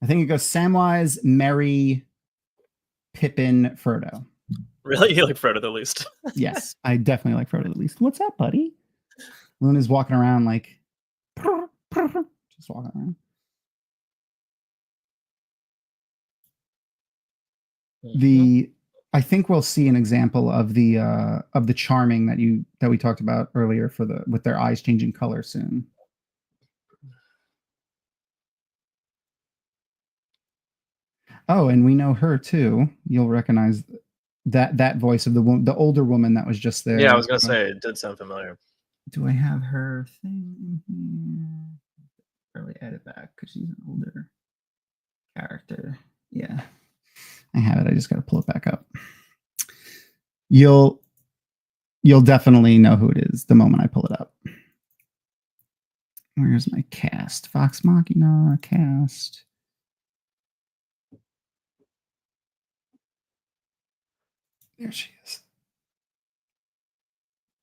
I think it goes Samwise, Merry, Pippin, Frodo. Really? You like Frodo the least? Yes, I definitely like Frodo the least. What's up, buddy? Luna's walking around like just walking around. I think we'll see an example of the charming that we talked about earlier with their eyes changing color soon. Oh, and we know her too. You'll recognize that voice of the older woman that was just there. Yeah, I was gonna say it did sound familiar. Do I have her thing in here? Probably add it back because she's an older character. Yeah, I have it. I just got to pull it back up. You'll definitely know who it is the moment I pull it up. Where's my cast? Vox Machina cast. There she is.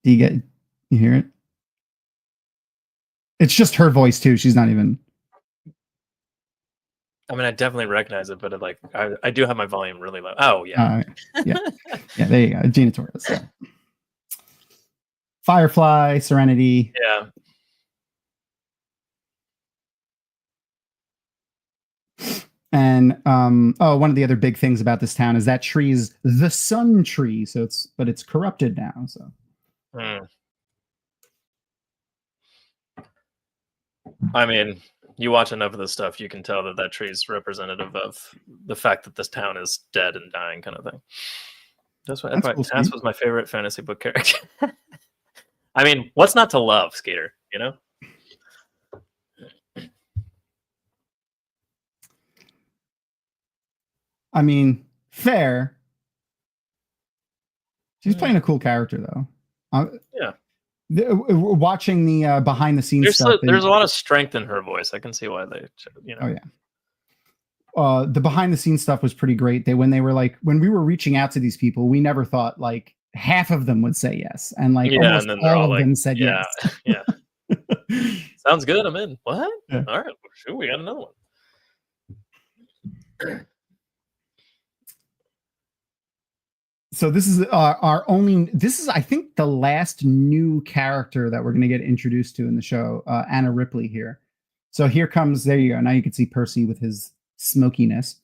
Do you hear it? It's just her voice too. She's not even. I mean, I definitely recognize it, but I do have my volume really low. Oh yeah, yeah. There you go, Gina Torres. Yeah. Firefly, Serenity. Yeah. And one of the other big things about this town is that tree is the sun tree, but it's corrupted now. So. I mean, you watch enough of this stuff, you can tell that tree is representative of the fact that this town is dead and dying, kind of thing. That's why Tass was my favorite fantasy book character. I mean, what's not to love, Skater? You know. I mean, fair. She's playing a cool character, though. Yeah. Watching the behind the scenes stuff. There's a lot of strength in her voice. I can see why they, you know. Oh yeah. The behind the scenes stuff was pretty great. When we were reaching out to these people, we never thought like half of them would say yes, and almost all of them said yes. Yeah. Sounds good. I'm in. What? Yeah. All right. Sure, we got another one. So this is I think the last new character that we're going to get introduced to in the show, Anna Ripley here. So there you go. Now you can see Percy with his smokiness.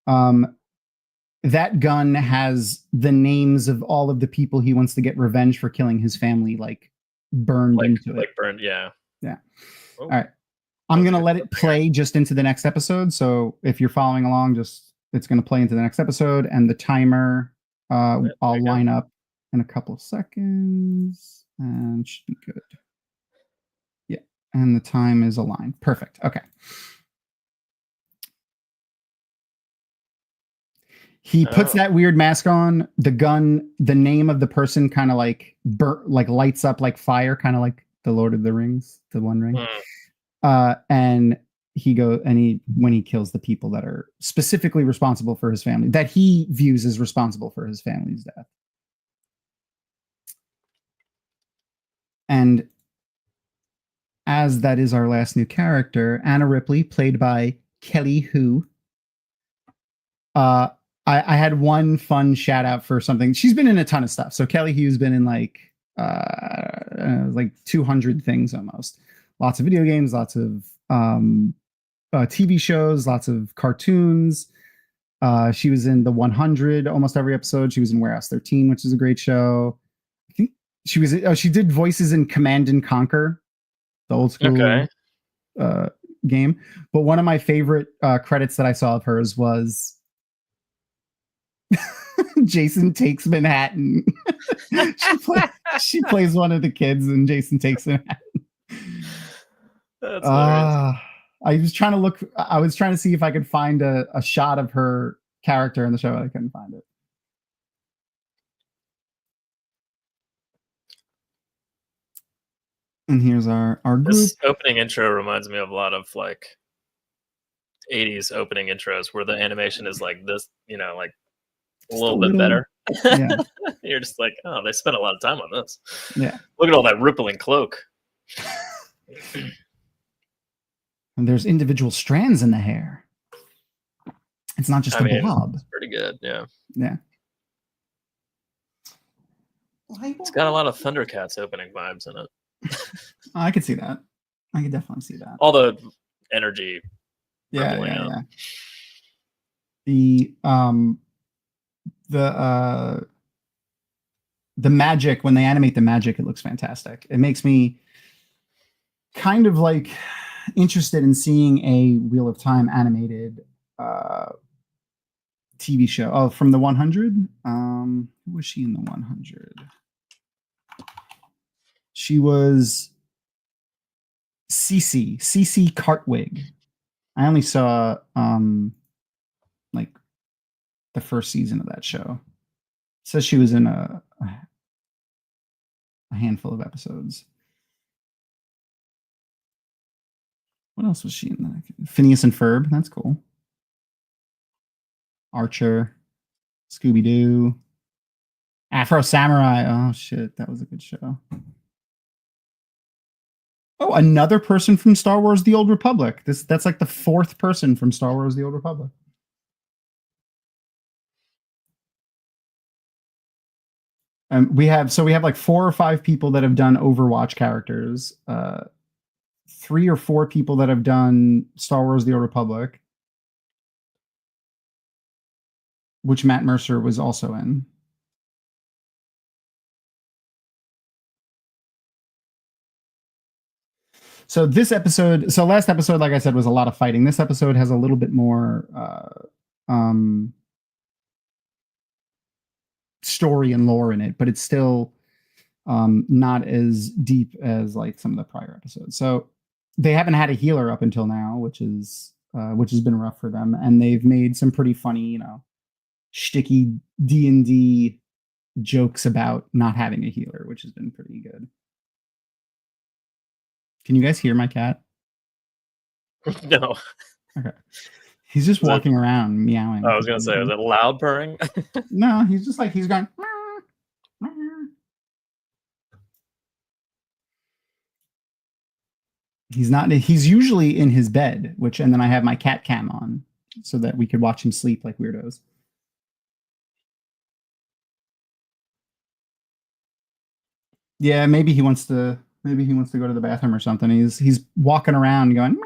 That gun has the names of all of the people he wants to get revenge for killing his family, burned into it. Like burned, yeah. Yeah. Oh. All right. I'm going to let it play just into the next episode. So if you're following along, it's going to play into the next episode, and the timer I'll line up in a couple of seconds and should be good. Yeah, and the time is aligned. Perfect. Okay. He puts that weird mask on. The gun, the name of the person kind of lights up like fire, kind of like the Lord of the Rings, the One Ring. And when he kills the people that are specifically responsible for his family, that he views as responsible for his family's death. And as that is our last new character, Anna Ripley, played by Kelly Hu. I had one fun shout out for something. She's been in a ton of stuff. So Kelly Hu's been in like 200 things almost. Lots of video games, lots of TV shows, lots of cartoons. She was in The 100 almost every episode. She was in Warehouse 13, which is a great show. I think she did voices in Command and Conquer, the old school game. But one of my favorite credits that I saw of hers was Jason Takes Manhattan. she plays one of the kids in Jason Takes Manhattan. That's hilarious. I was trying to see if I could find a shot of her character in the show. I couldn't find it. And here's our group. This opening intro reminds me of a lot of like 80s opening intros where the animation is like this, like a little bit better. Yeah. You're just like, oh, they spent a lot of time on this. Yeah. Look at all that rippling cloak. And there's individual strands in the hair. It's not just a blob. It's pretty good, yeah. Yeah. It's got a lot of Thundercats opening vibes in it. I could see that. I could definitely see that. All the energy. Yeah. The magic, when they animate the magic, it looks fantastic. It makes me kind of like interested in seeing a Wheel of Time animated TV show. Oh, from the 100. Who was she in the 100? She was Cece Cartwig. I only saw like the first season of that show. It says she was in a handful of episodes. What else was she in that? Phineas and Ferb. That's cool. Archer. Scooby-Doo. Afro Samurai. Oh shit, that was a good show. Oh, another person from Star Wars: The Old Republic. That's like the fourth person from Star Wars: The Old Republic. We have like 4 or 5 people that have done Overwatch characters. 3 or 4 people that have done Star Wars: The Old Republic, which Matt Mercer was also in. So last episode, like I said, was a lot of fighting. This episode has a little bit more story and lore in it, but it's still not as deep as like some of the prior episodes. So they haven't had a healer up until now, which has been rough for them, and they've made some pretty funny, shticky D&D jokes about not having a healer, which has been pretty good. Can you guys hear my cat? No. Okay. He's just walking around meowing. I was going to say, is it loud purring? No, he's just like, he's going. He's usually in his bed, and then I have my cat cam on so that we could watch him sleep like weirdos. Yeah, maybe he wants to go to the bathroom or something. He's walking around going.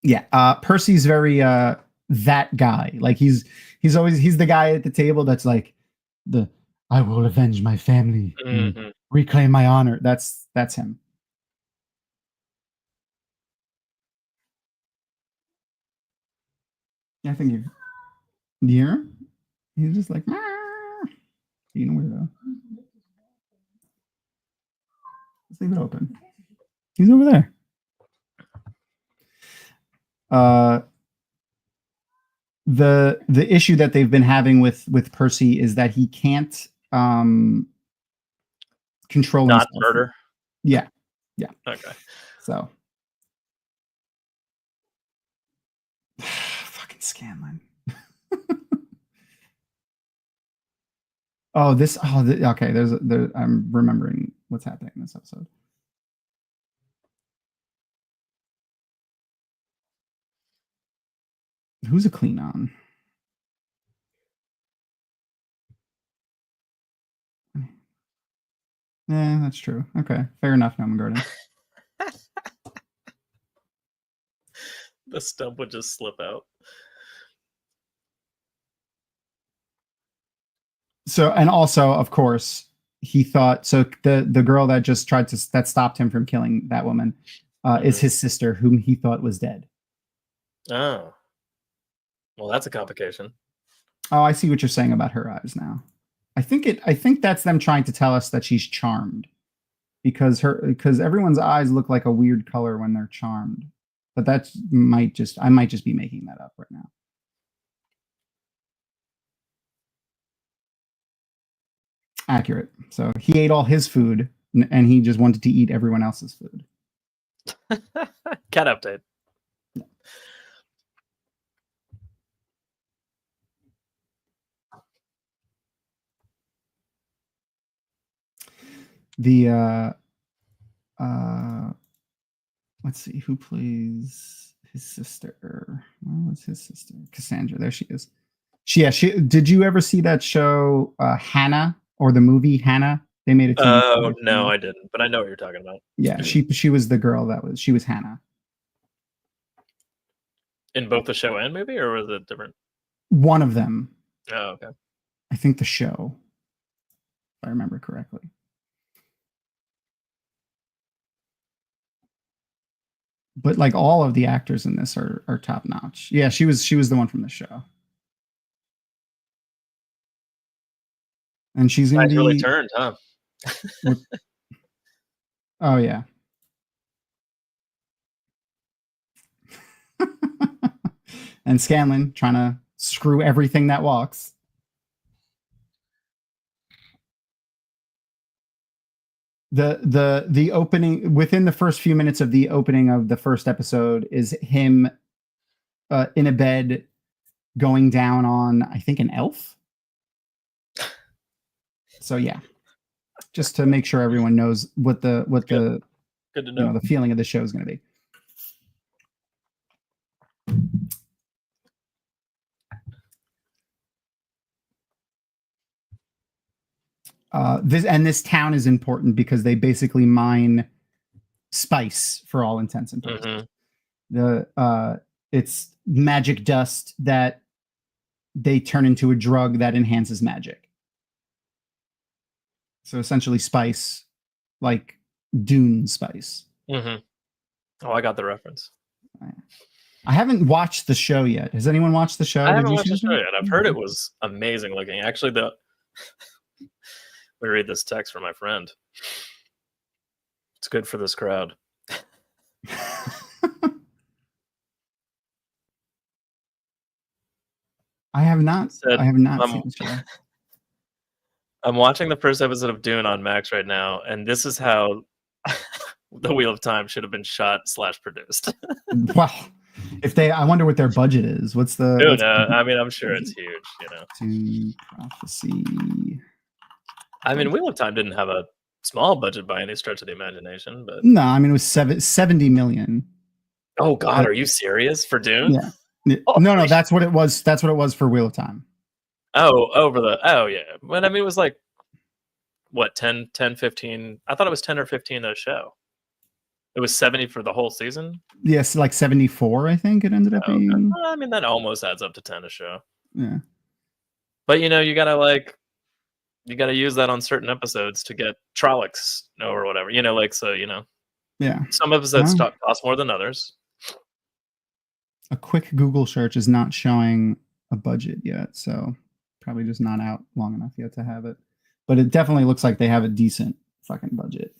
Yeah, Percy's very that guy. Like he's the guy at the table that's like I will avenge my family, and reclaim my honor. That's him. Yeah, I think you hear him? He's just like being a weirdo. Let's leave it open. He's over there. The issue that they've been having with Percy is that he can't control not himself. Murder. Yeah. Okay. So fucking Scanlan. Okay. I'm remembering what's happening in this episode. Who's a Klingon? Yeah, that's true. Okay, fair enough, Noman Gordon. The stump would just slip out. So, and also, of course, he thought the girl that just that stopped him from killing that woman is his sister, whom he thought was dead. Oh. Well, that's a complication. Oh, I see what you're saying about her eyes now. I think that's them trying to tell us that she's charmed, because everyone's eyes look like a weird color when they're charmed. But I might just be making that up right now. Accurate. So he ate all his food, and he just wanted to eat everyone else's food. Cat update. The let's see who plays his sister. Well, what's his sister? Cassandra. There she is. She did you ever see that show Hannah, or the movie Hannah? They made it. Oh no, I didn't, but I know what you're talking about. Yeah, she was the girl she was Hannah. In both the show and movie, or was it different? One of them. Oh, okay. I think the show, if I remember correctly. But like all of the actors in this are top notch. Yeah, she was the one from the show. And she's gonna be really turned, huh? Oh yeah. And Scanlan trying to screw everything that walks. The opening, within the first few minutes of the opening of the first episode, is him in a bed going down on, I think, an elf. So yeah, just to make sure everyone knows what the good to know. The feeling of the show is going to be. This town is important because they basically mine spice for all intents and purposes. It's magic dust that they turn into a drug that enhances magic. So essentially spice, like Dune spice. Mm-hmm. Oh, I got the reference. I haven't watched the show yet. Has anyone watched the show? I haven't watched the show yet. I've heard it was amazing looking. Actually, let me read this text from my friend. It's good for this crowd. I have not seen the show. I'm watching the first episode of Dune on Max right now, and this is how The Wheel of Time should have been shot/produced. Wow. I wonder what their budget is. What's the? Dude, I mean, I'm sure it's huge. To prophecy. I mean, Wheel of Time didn't have a small budget by any stretch of the imagination, but no, I mean it was 70 million. Oh God, are you serious for Dune? Yeah. No, that's what it was. That's what it was for Wheel of Time. Oh, yeah. But I mean, it was like what 10, 15. I thought it was 10 or 15 a show. It was 70 for the whole season. Yes, like 74. I think it ended up being. Okay. Well, I mean, that almost adds up to 10 a show. Yeah. But you gotta use that on certain episodes to get trollocs or whatever. Yeah. Some episodes cost more than others. A quick Google search is not showing a budget yet, so probably just not out long enough yet to have it. But it definitely looks like they have a decent fucking budget.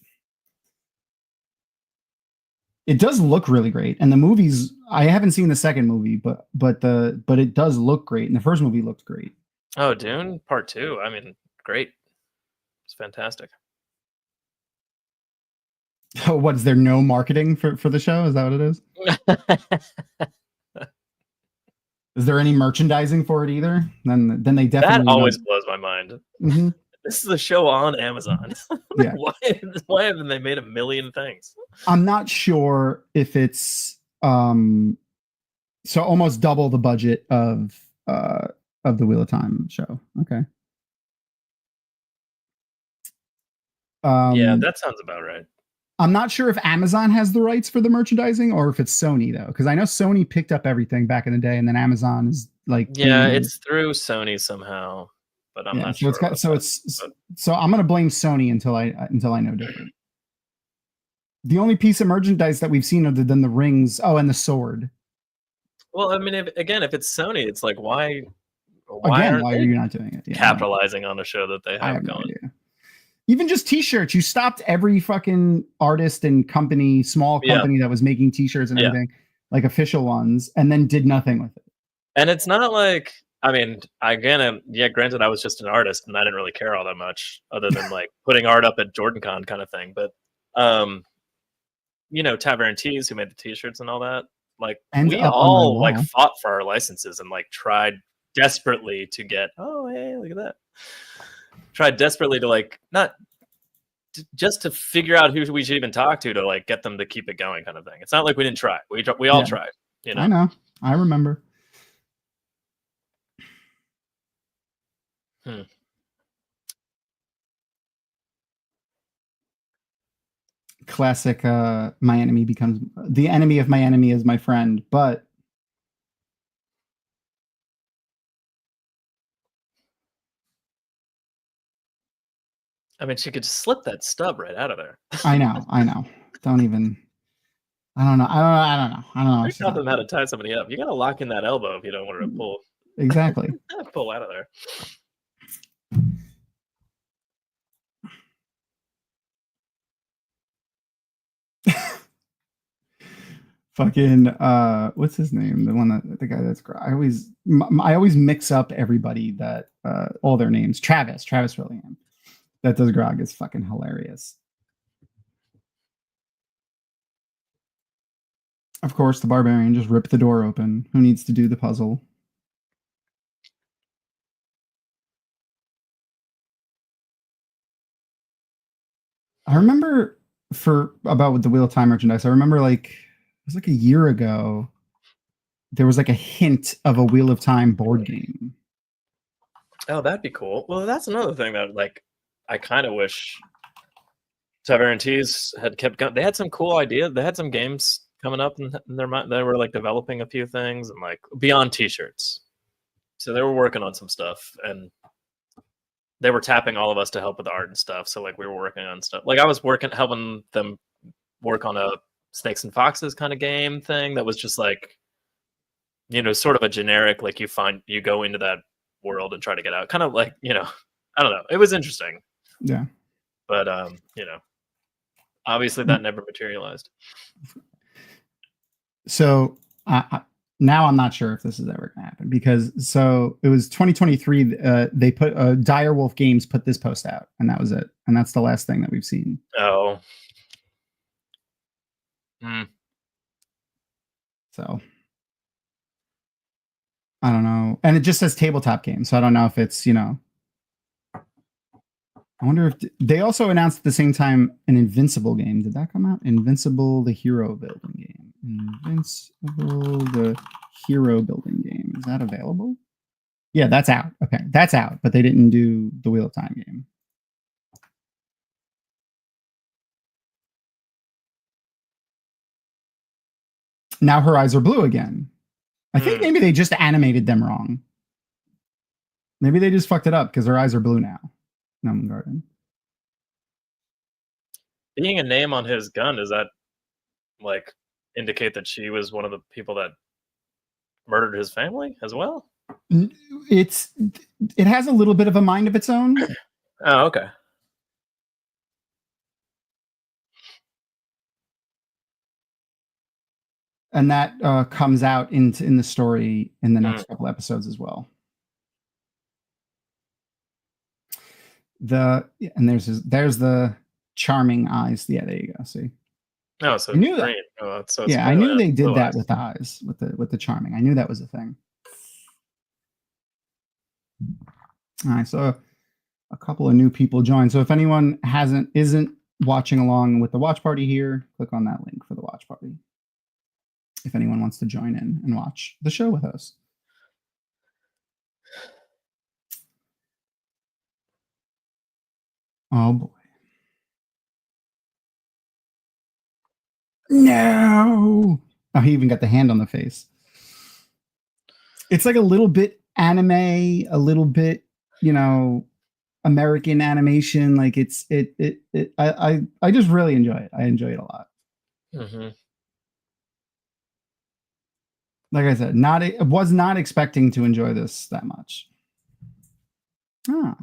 It does look really great, and the movies. I haven't seen the second movie, but it does look great, and the first movie looked great. Oh, Dune Part 2. I mean, great. It's fantastic. Oh, what is there no marketing for the show? Is that what it is? Is there any merchandising for it either? Then they definitely. That always blows my mind. Mm-hmm. This is a show on Amazon. Yeah. Why haven't they made a million things? I'm not sure if it's so almost double the budget of the Wheel of Time show. Okay. Yeah, that sounds about right. I'm not sure if Amazon has the rights for the merchandising or if it's Sony though, because I know Sony picked up everything back in the day, and then Amazon is like. Yeah, it's through Sony somehow, but I'm not sure. So I'm gonna blame Sony until I know different. The only piece of merchandise that we've seen other than the rings, and the sword. Well, I mean, if it's Sony, it's like why why are you not doing it? Yeah, capitalizing on a show that they have going? No idea. Even just t-shirts, you stopped every fucking artist and company, small company that was making t-shirts and everything, like official ones, and then did nothing with it. And it's not like, I mean, granted, I was just an artist and I didn't really care all that much, other than like putting art up at JordanCon kind of thing. But, Tavern Tees, who made the t-shirts and all that, like and we all like fought for our licenses and like tried desperately to get. Oh, hey, look at that! Tried desperately to like just to figure out who we should even talk to like get them to keep it going, kind of thing. It's not like we didn't try. We all tried. I know. I remember. Classic my enemy becomes the enemy of my enemy is my friend, but I mean, she could just slip that stub right out of there. I know. Don't even. I don't know. I taught them how to tie somebody up. You got to lock in that elbow if you don't want her to pull. Exactly. Pull out of there. Fucking what's his name? The guy that's I always mix up everybody that all their names. Travis William. That does Grog is fucking hilarious. Of course, the barbarian just ripped the door open. Who needs to do the puzzle? I remember about the Wheel of Time merchandise. I remember like it was like a year ago. There was like a hint of a Wheel of Time board game. Oh, that'd be cool. Well, that's another thing that like I kind of wish Tavern Tees had kept going. They had some cool ideas. They had some games coming up in their mind. They were like developing a few things and like beyond t-shirts. So they were working on some stuff and they were tapping all of us to help with the art and stuff. So like we were working on stuff. Like I was helping them work on a Snakes and Foxes kind of game thing that was just like, sort of a generic, like you go into that world and try to get out. Kind of like, I don't know. It was interesting. Yeah. But, obviously that never materialized. So now I'm not sure if this is ever going to happen because it was 2023. They put Direwolf Games put this post out and that was it. And that's the last thing that we've seen. Oh. So I don't know. And it just says tabletop game. So I don't know if it's, I wonder if they also announced at the same time an Invincible game. Did that come out? Invincible, the hero building game. Invincible, the hero building game. Is that available? Yeah, that's out. Okay, that's out. But they didn't do the Wheel of Time game. Now her eyes are blue again. I think maybe they just animated them wrong. Maybe they just fucked it up because her eyes are blue now. Garden. Being a name on his gun, does that like indicate that she was one of the people that murdered his family as well? It has a little bit of a mind of its own. Oh, okay. And that comes out in the story in the next couple episodes as well. And there's the charming eyes. Yeah, there you go. See. Oh, so I knew that. Oh, so yeah, I knew they did that with the eyes, with the charming. I knew that was a thing. All right, so a couple of new people joined. So if anyone isn't watching along with the watch party here, click on that link for the watch party. If anyone wants to join in and watch the show with us. Oh boy. No. Oh, he even got the hand on the face. It's like a little bit anime, a little bit, American animation. Like I just really enjoy it. I enjoy it a lot. Mm-hmm. Like I said, was not expecting to enjoy this that much. Ah.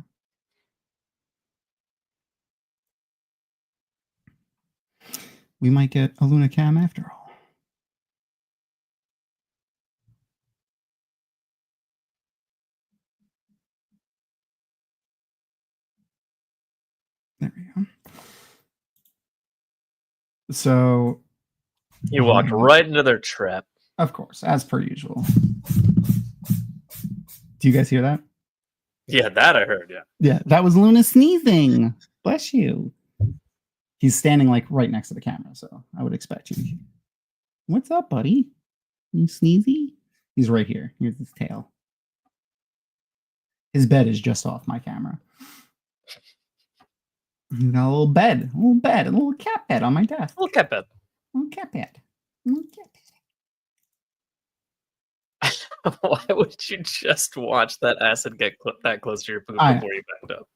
We might get a Luna Cam after all. There we go. So you walked right into their trap. Of course, as per usual. Do you guys hear that? Yeah, that I heard, yeah. Yeah, that was Luna sneezing. Bless you. He's standing like right next to the camera, so I would expect you. What's up, buddy? You sneezy? He's right here. Here's his tail. His bed is just off my camera. He's got a little bed, a little cat bed on my desk. Little cat bed. Little cat bed. Little cat bed. Why would you just watch that acid get that close to your poop before you backed up?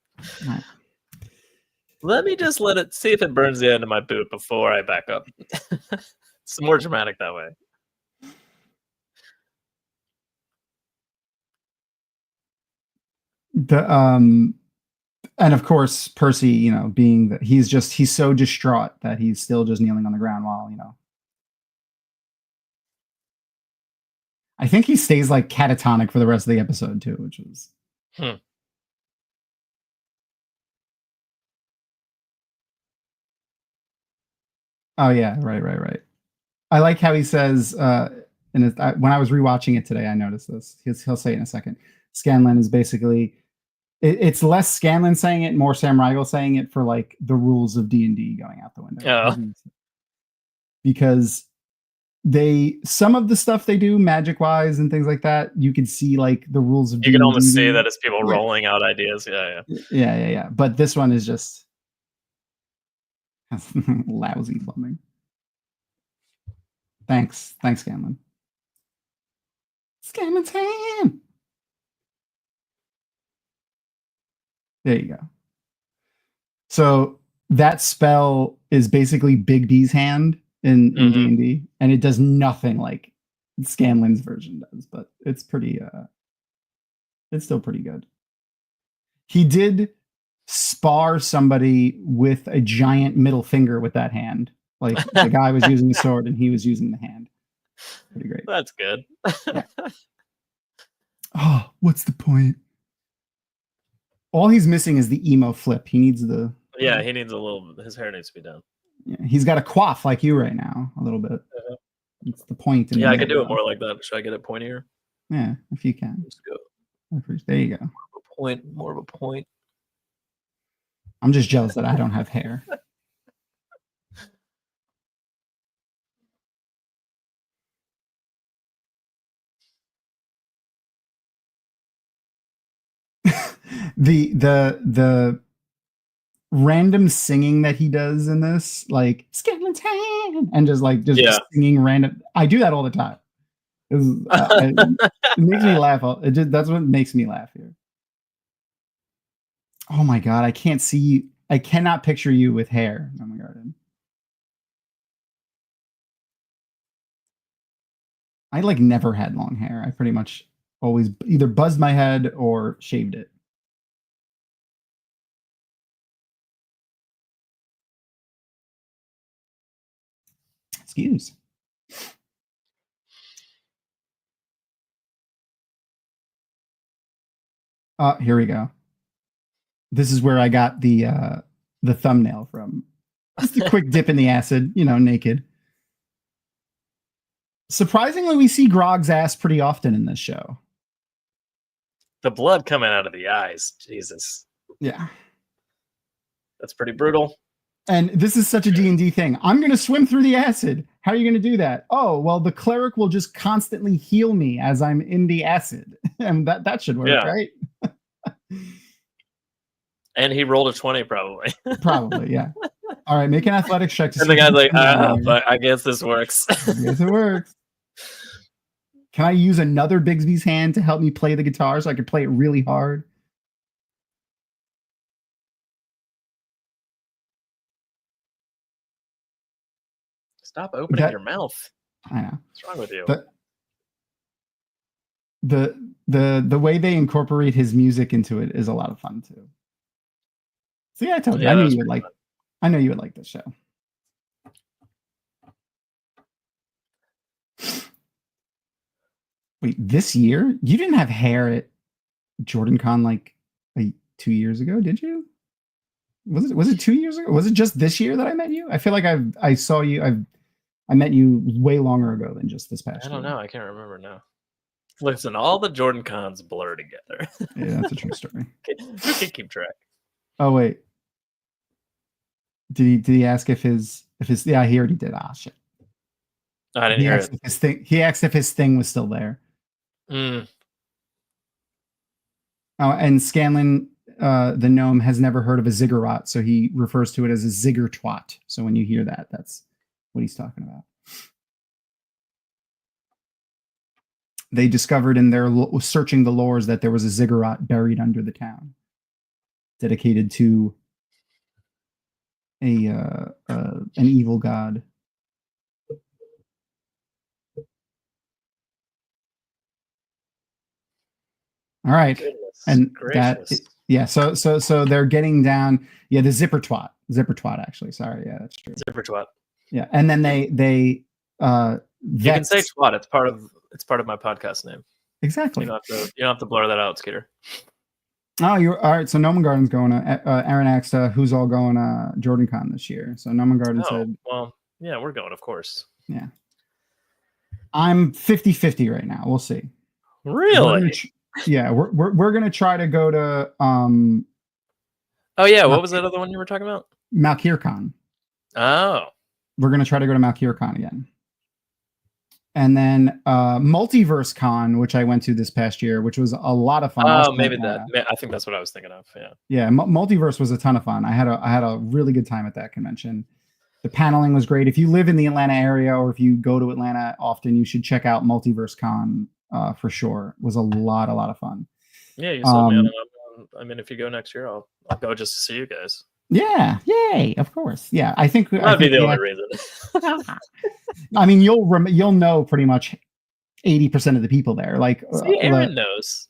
Let me just see if it burns the end of my boot before I back up. It's more dramatic that way. And of course, Percy, being that he's so distraught that he's still just kneeling on the ground while, I think he stays like catatonic for the rest of the episode too, which is. Oh yeah, right. I like how he says, when I was rewatching it today, I noticed this. He'll say it in a second. Scanlan is basically, it's less Scanlan saying it, more Sam Riegel saying it for like the rules of D&D going out the window. Oh. Because some of the stuff they do magic wise and things like that, you can see like the rules of D&D. You can almost see that it's people rolling out ideas. Yeah. But this one is just lousy plumbing. Thanks, Scanlan. Scanlan's hand. There you go. So that spell is basically Big B's hand in D&D, and it does nothing like Scanlan's version does, but it's pretty. It's still pretty good. He did spar somebody with a giant middle finger with that hand. Like the guy was using the sword and he was using the hand. Pretty great. That's good. Yeah. Oh, what's the point? All he's missing is the emo flip. He needs the. Yeah, he needs a little. His hair needs to be done. Yeah, he's got a coif like you right now, a little bit. It's the point. I could do it more like that. Should I get it pointier? Yeah, if you can. Let's go. There you go. More of a point. I'm just jealous that I don't have hair. the random singing that he does in this, like Scanlan's hand, and just singing random. I do that all the time. It makes me laugh. That's what makes me laugh here. Oh my god, I can't see you. I cannot picture you with hair in the garden. I like never had long hair. I pretty much always either buzzed my head or shaved it. Excuse. Here we go. This is where I got the thumbnail from. Just a quick dip in the acid, naked. Surprisingly, we see Grog's ass pretty often in this show. The blood coming out of the eyes. Jesus. Yeah. That's pretty brutal. And this is such a D&D thing. I'm going to swim through the acid. How are you going to do that? Oh, well, the cleric will just constantly heal me as I'm in the acid. And that should work, right? And he rolled a 20, probably. Probably, yeah. All right, make an athletics check. And the guy's like, but I guess this works. I guess it works. Can I use another Bigsby's hand to help me play the guitar so I can play it really hard? Stop opening your mouth. I know. What's wrong with you? the way they incorporate his music into it is a lot of fun too. See, I told you, Yeah, I knew you would like. I know you would like this show. Wait, this year you didn't have hair at JordanCon like 2 years ago, did you? Was it 2 years ago? Was it just this year that I met you? I feel like I saw you. I met you way longer ago than just this past year. I don't know. I can't remember now. Listen, all the Jordan cons blur together. Yeah, that's a true story. Who can keep track? Oh wait, did he ask if his yeah, he already did. Ah, shit. I didn't hear it. He asked if his thing was still there. Mm. Oh, and Scanlan, the gnome, has never heard of a ziggurat, so he refers to it as a zigger-twat. So when you hear that, that's what he's talking about. They discovered in their searching the lores that there was a ziggurat buried under the town, dedicated to an evil god. All right, Goodness and gracious. so they're getting down. Yeah, the zipper twat actually. Sorry, yeah, that's true. Zipper twat. Yeah, and then they you can say twat. It's part of my podcast name. Exactly. You don't have to blur that out, Skeeter. Oh, you're all right. So Noman Garden's going to Aaron asked who's all going to JordanCon this year. So Noman Garden said, well, yeah, we're going, of course. Yeah. I'm 50-50 right now. We'll see. Really? We're gonna try to go to oh yeah, what was that other one you were talking about? MalkirCon. Oh. We're gonna try to go to MalkirCon again. And then Multiverse Con, which I went to this past year, which was a lot of fun. Oh, maybe that. I think that's what I was thinking of. Yeah. Yeah, Multiverse was a ton of fun. I had a really good time at that convention. The paneling was great. If you live in the Atlanta area or if you go to Atlanta often, you should check out Multiverse Con for sure. It was a lot of fun. Yeah, you sold me on it. I mean, if you go next year, I'll go just to see you guys. Yeah, yay, of course. Yeah, I think that'd be the only reason. I mean, you'll know pretty much 80% of the people there. Like, see, Aaron knows.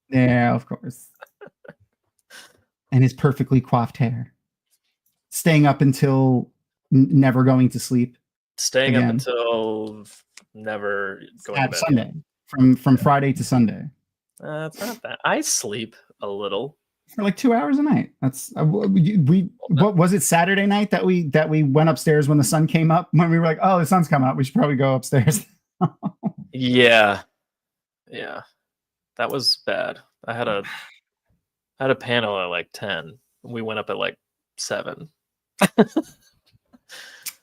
Yeah, of course. And his perfectly coiffed hair, staying up until never going to sleep. Staying up until never going to bed. Sunday, from Friday to Sunday. It's not that. I sleep a little. For like 2 hours a night. That's what was it Saturday night that we went upstairs when the sun came up, when we were like, oh, the sun's coming up, we should probably go upstairs. Yeah that was bad. I had a panel at like 10. We went up at like 7.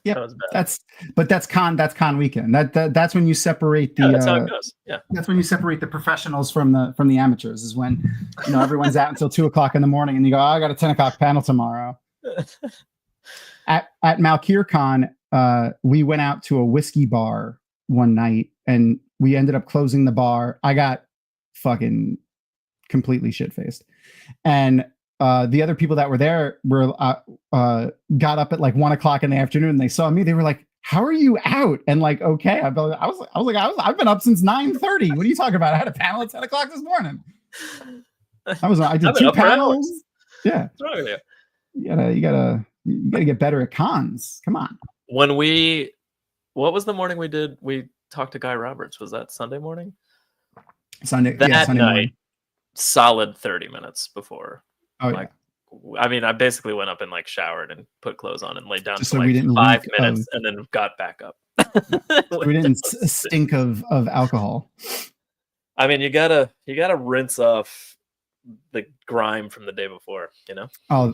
Yeah, that's con weekend. That's when you separate the. That's how it goes. Yeah, that's when you separate the professionals from the amateurs. Is when everyone's out until 2:00 in the morning, and you go, oh, I got a 10:00 panel tomorrow. At MalkirCon, we went out to a whiskey bar one night, and we ended up closing the bar. I got fucking completely shit faced, and. The other people that were there were got up at like 1:00 in the afternoon. And they saw me. They were like, "How are you out?" And like, okay, I've been up since 9:30. What are you talking about? I had a panel at 10:00 this morning. I did 2 panels. Yeah, what's wrong with you? You gotta get better at cons. Come on. What was the morning we did? We talked to Guy Roberts. Was that Sunday morning? Sunday night. Morning. Solid 30 minutes before. Oh, like, yeah. I mean, I basically went up and like showered and put clothes on and laid down just for so like we didn't 5 minutes and then got back up. We didn't stink of alcohol. I mean, you gotta rinse off the grime from the day before, Oh,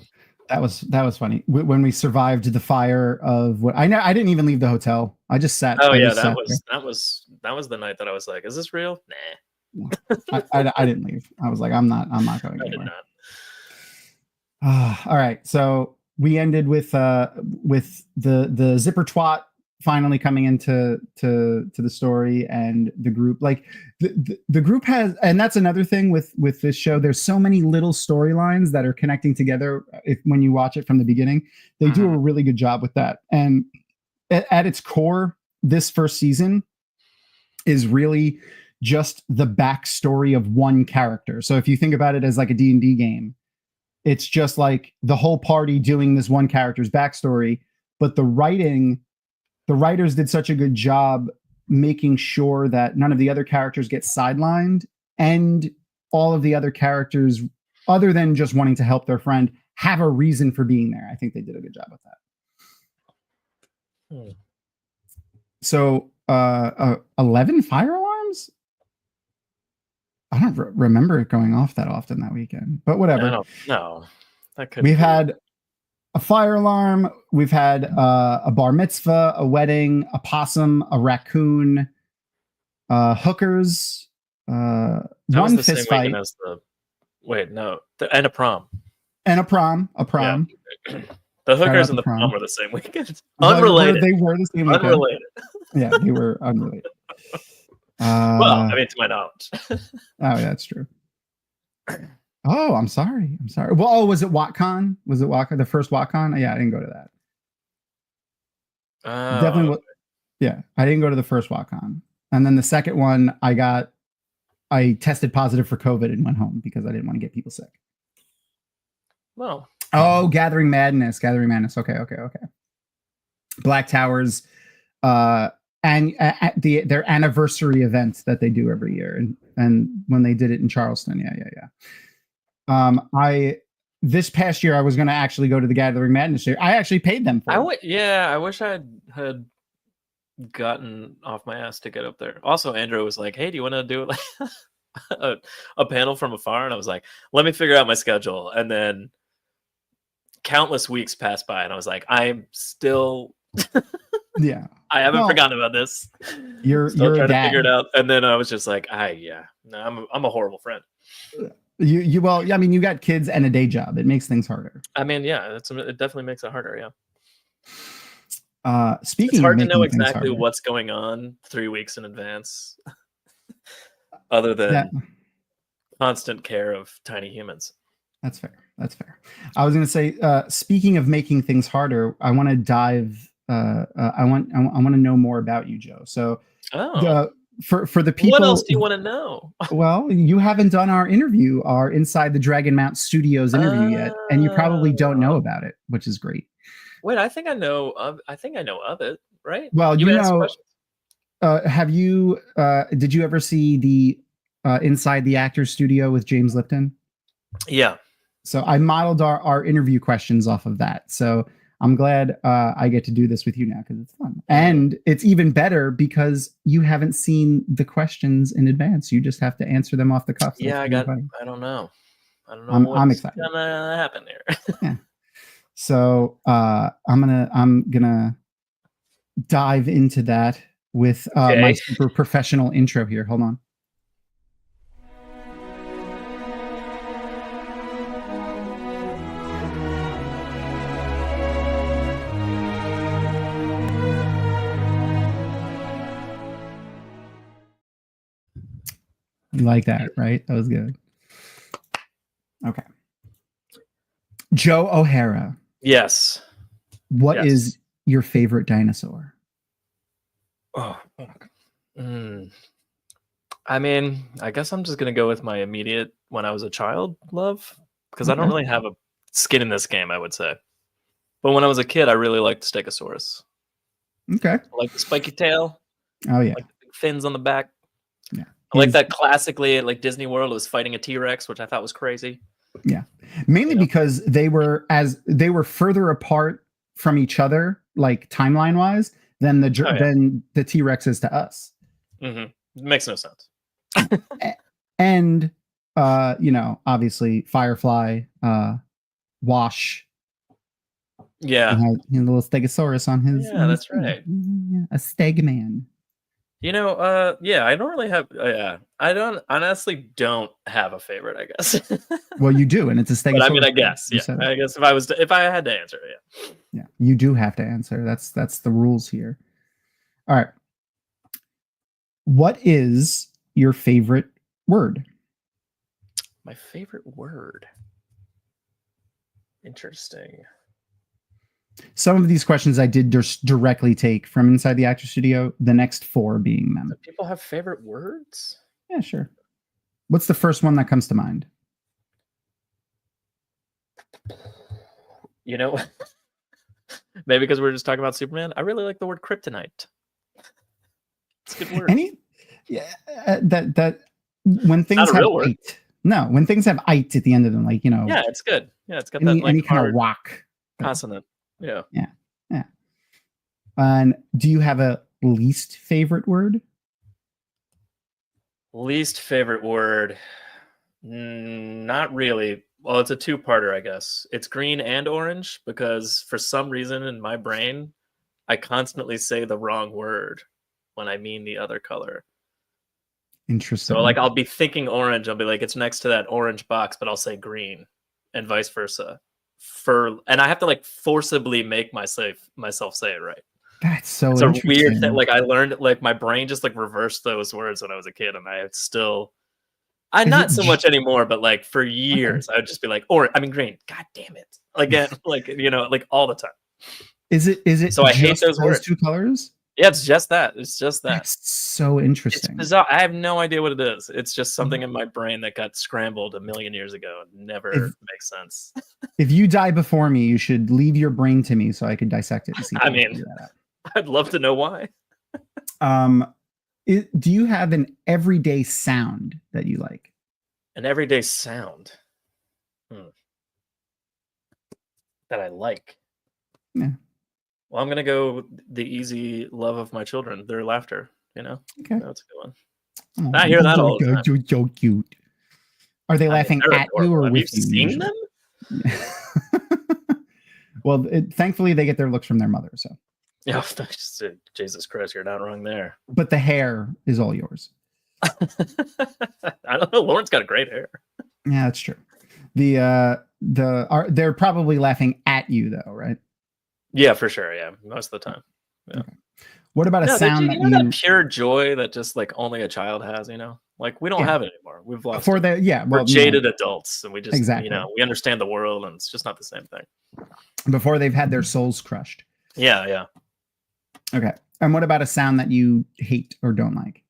that was funny when we survived the fire of what I didn't even leave the hotel. I just sat. Oh yeah, that was the night that I was like, is this real? Nah. I didn't leave. I was like, I'm not going anywhere. I did not. All right, so we ended with the zipper twat finally coming into the story, and the group, like the group has, and that's another thing with this show. There's so many little storylines that are connecting together. When you watch it from the beginning, they do a really good job with that. And at its core, this first season is really just the backstory of one character. So if you think about it as like a D&D game, it's just like the whole party doing this one character's backstory, but the writers did such a good job making sure that none of the other characters get sidelined, and all of the other characters, other than just wanting to help their friend, have a reason for being there. I think they did a good job with that. So 11 fire alarms? I don't remember it going off that often that weekend, but whatever. I don't know. We've had a fire alarm. We've had a bar mitzvah, a wedding, a possum, a raccoon, hookers, one fist fight. And a prom. And a prom. Yeah. The hookers and the prom were the same weekend. Unrelated. They were the same weekend. Unrelated. Yeah, they were unrelated. Well, I mean, to my knowledge. Oh, yeah, that's true. Oh, I'm sorry. Well, was it WotCon? Was it WotCon? The first WotCon? Yeah, I didn't go to that. Definitely. Yeah, I didn't go to the first WotCon. And then the second one, I tested positive for COVID and went home because I didn't want to get people sick. Well. Oh, Gathering Madness. Okay. Black Towers, and their anniversary event that they do every year, and when they did it in Charleston, yeah. This past year I was going to actually go to the Gathering Madness year. I actually paid them for it. I wish I had gotten off my ass to get up there. Also, Andrew was like, "Hey, do you want to do like a panel from afar?" And I was like, "Let me figure out my schedule." And then countless weeks passed by, and I was like, I'm still yeah, I haven't forgotten about this. You're trying to figure it out. And then I was just like, I'm a horrible friend. I mean, you got kids and a day job. It makes things harder. I mean, yeah, it definitely makes it harder. Yeah. Speaking, it's hard to know exactly what's going on 3 weeks in advance, other than constant care of tiny humans. That's fair. I was going to say, speaking of making things harder, I want to dive. I want to know more about you, Joe. So, for the people, what else do you want to know? Well, you haven't done our Inside the Dragonmount Studios interview yet, and you probably don't know about it, which is great. Wait, I think I know of it, right? Well, have you? Did you ever see the Inside the Actors Studio with James Lipton? Yeah. So I modeled our interview questions off of that. So I'm glad I get to do this with you now because it's fun. And it's even better because you haven't seen the questions in advance. You just have to answer them off the cuff. So I don't know. I'm excited. What's gonna happen there? Yeah. So I'm gonna dive into that with my super professional intro here. Hold on. You like that, right? That was good. Okay. Joe O'Hara. Yes. What is your favorite dinosaur? Oh. I mean, I guess I'm just going to go with my immediate when I was a child love, because I don't really have a skin in this game, I would say. But when I was a kid, I really liked Stegosaurus. Okay. I like the spiky tail. Oh, yeah. I like the big fins on the back. Yeah. I like that classically at like Disney World was fighting a T-Rex, which I thought was crazy. Yeah. Mainly because they were further apart from each other, like timeline wise, than the T-Rex is to us. Mm-hmm. It makes no sense. And obviously Firefly, Wash. Yeah. Had, a little Stegosaurus on his. Yeah, that's right. A Stegman. I don't really have. I honestly don't have a favorite, I guess. Well, you do, and it's a Stegosaurus. But I mean, I guess, I guess if I had to answer, yeah, you do have to answer. That's the rules here. All right. What is your favorite word? My favorite word. Interesting. Some of these questions I did just directly take from Inside the Actors Studio, the next 4 being them. Do people have favorite words? Yeah, sure. What's the first one that comes to mind? You know, maybe because we're just talking about Superman. I really like the word kryptonite. It's a good word. That when things have it. No, when things have "ite" at the end of them, like, you know. Yeah, it's good. Yeah, it's got any, that like any kind of rock consonant. Yeah. And do you have a least favorite word? Least favorite word? Not really. Well, it's a two-parter, I guess. It's green and orange because for some reason in my brain, I constantly say the wrong word when I mean the other color. Interesting. So like I'll be thinking orange, I'll be like, it's next to that orange box, but I'll say green, and vice versa. And I have to like forcibly make myself say it right. That's so it's interesting. A weird thing. Like I learned, like my brain just like reversed those words when I was a kid, and I'm not so much anymore, but like for years, I would just be like, green. God damn it! Again, like like all the time. Is it? So I hate those words. Two colors. Yeah, it's just that. It's just that. That's so interesting. It's bizarre. I have no idea what it is. It's just something in my brain that got scrambled a million years ago and never makes sense. If you die before me, you should leave your brain to me so I could dissect it and see. I'd love to know why. Do you have an everyday sound that you like? An everyday sound that I like? Yeah. Well, I'm gonna go the easy love of my children, their laughter. Okay, that's a good one. I hear that all the time. You're so cute. Are they laughing at you or with you? Seen them? Well, thankfully they get their looks from their mother. So. Yeah, Jesus Christ, you're not wrong there. But the hair is all yours. I don't know. Lauren's got great hair. Yeah, that's true. They're probably laughing at you though, right? Yeah, for sure. Yeah, most of the time. Yeah. Okay. What about a sound that pure joy that just like only a child has? Like we don't have it anymore. We've lost. We're jaded adults, and we just exactly. We understand the world, and it's just not the same thing. Before they've had their souls crushed. Yeah. Okay. And what about a sound that you hate or don't like?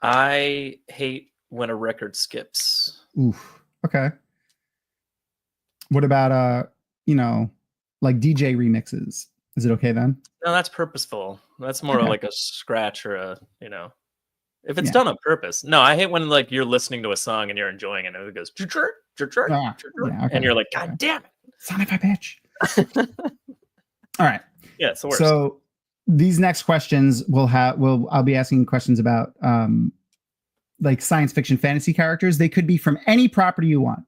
I hate when a record skips. Oof. Okay. What about like DJ remixes? Is it okay then? No, that's purposeful. That's more like a scratch or if it's done on purpose. No, I hate when like you're listening to a song and you're enjoying it and it goes and you're like, God damn it. Son of a bitch. All right. Yeah, it's the worst. So these next questions I'll be asking questions about like science fiction fantasy characters. They could be from any property you want.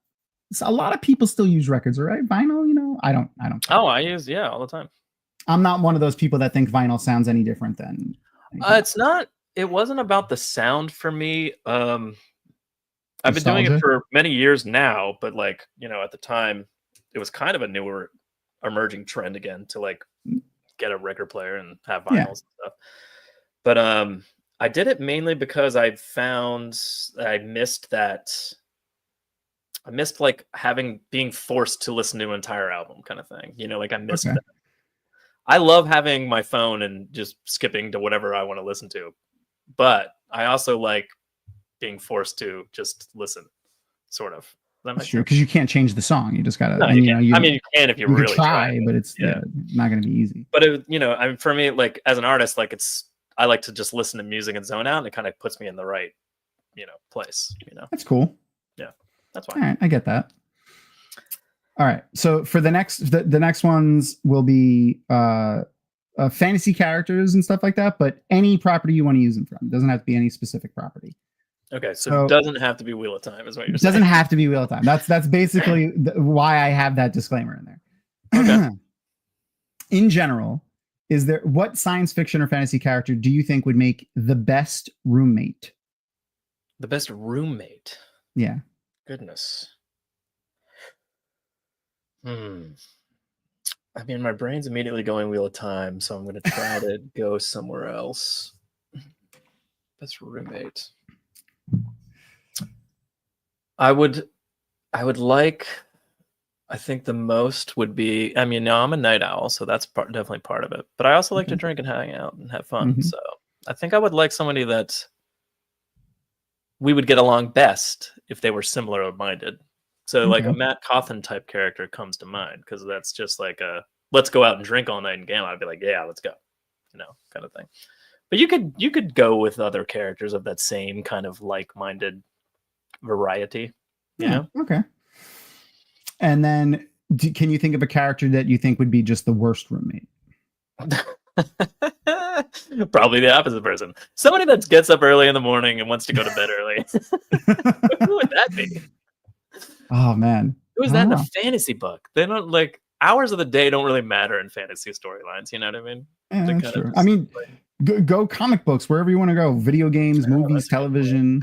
So a lot of people still use records, right? Vinyl, I don't. Oh, I use all the time. I'm not one of those people that think vinyl sounds any different than. It's not. It wasn't about the sound for me. I've been doing it for many years now, but like at the time, it was kind of a newer, emerging trend again to like get a record player and have vinyls and stuff. But I did it mainly because I found that I missed like being forced to listen to an entire album kind of thing. Like I missed that. I love having my phone and just skipping to whatever I want to listen to. But I also like being forced to just listen, sort of. That's true, because you can't change the song. You just gotta. No, you can if you really try, but it's not going to be easy. But for me, like as an artist, like I like to just listen to music and zone out, and it kind of puts me in the right, place. That's cool. Yeah, that's why. All right, I get that. All right, so for the next ones will be fantasy characters and stuff like that, but any property you want to use them from. It doesn't have to be any specific property. Okay, so it doesn't have to be Wheel of Time, is what you're saying. It doesn't have to be Wheel of Time. That's basically why I have that disclaimer in there. Okay. In general, what science fiction or fantasy character do you think would make the best roommate? The best roommate? Yeah. Goodness. I mean, my brain's immediately going Wheel of Time, so I'm going to try to go somewhere else. Best roommate. I think the most would be, I'm a night owl, so that's definitely part of it. But I also like to drink and hang out and have fun. So I think I would like somebody that we would get along best if they were similar minded. So like a Matt Cawthon type character comes to mind, because that's just like a let's go out and drink all night in Gamma. I'd be like, yeah, let's go, kind of thing. But you could go with other characters of that same kind of like-minded variety. Okay. And then can you think of a character that you think would be just the worst roommate? Probably the opposite person. Somebody that gets up early in the morning and wants to go to bed early. Who would that be? Oh man, who is that in a fantasy book? They don't like hours of the day don't really matter in fantasy storylines. You know what I mean? Yeah, that's true. I mean, go comic books wherever you want to go. Video games, movies, television.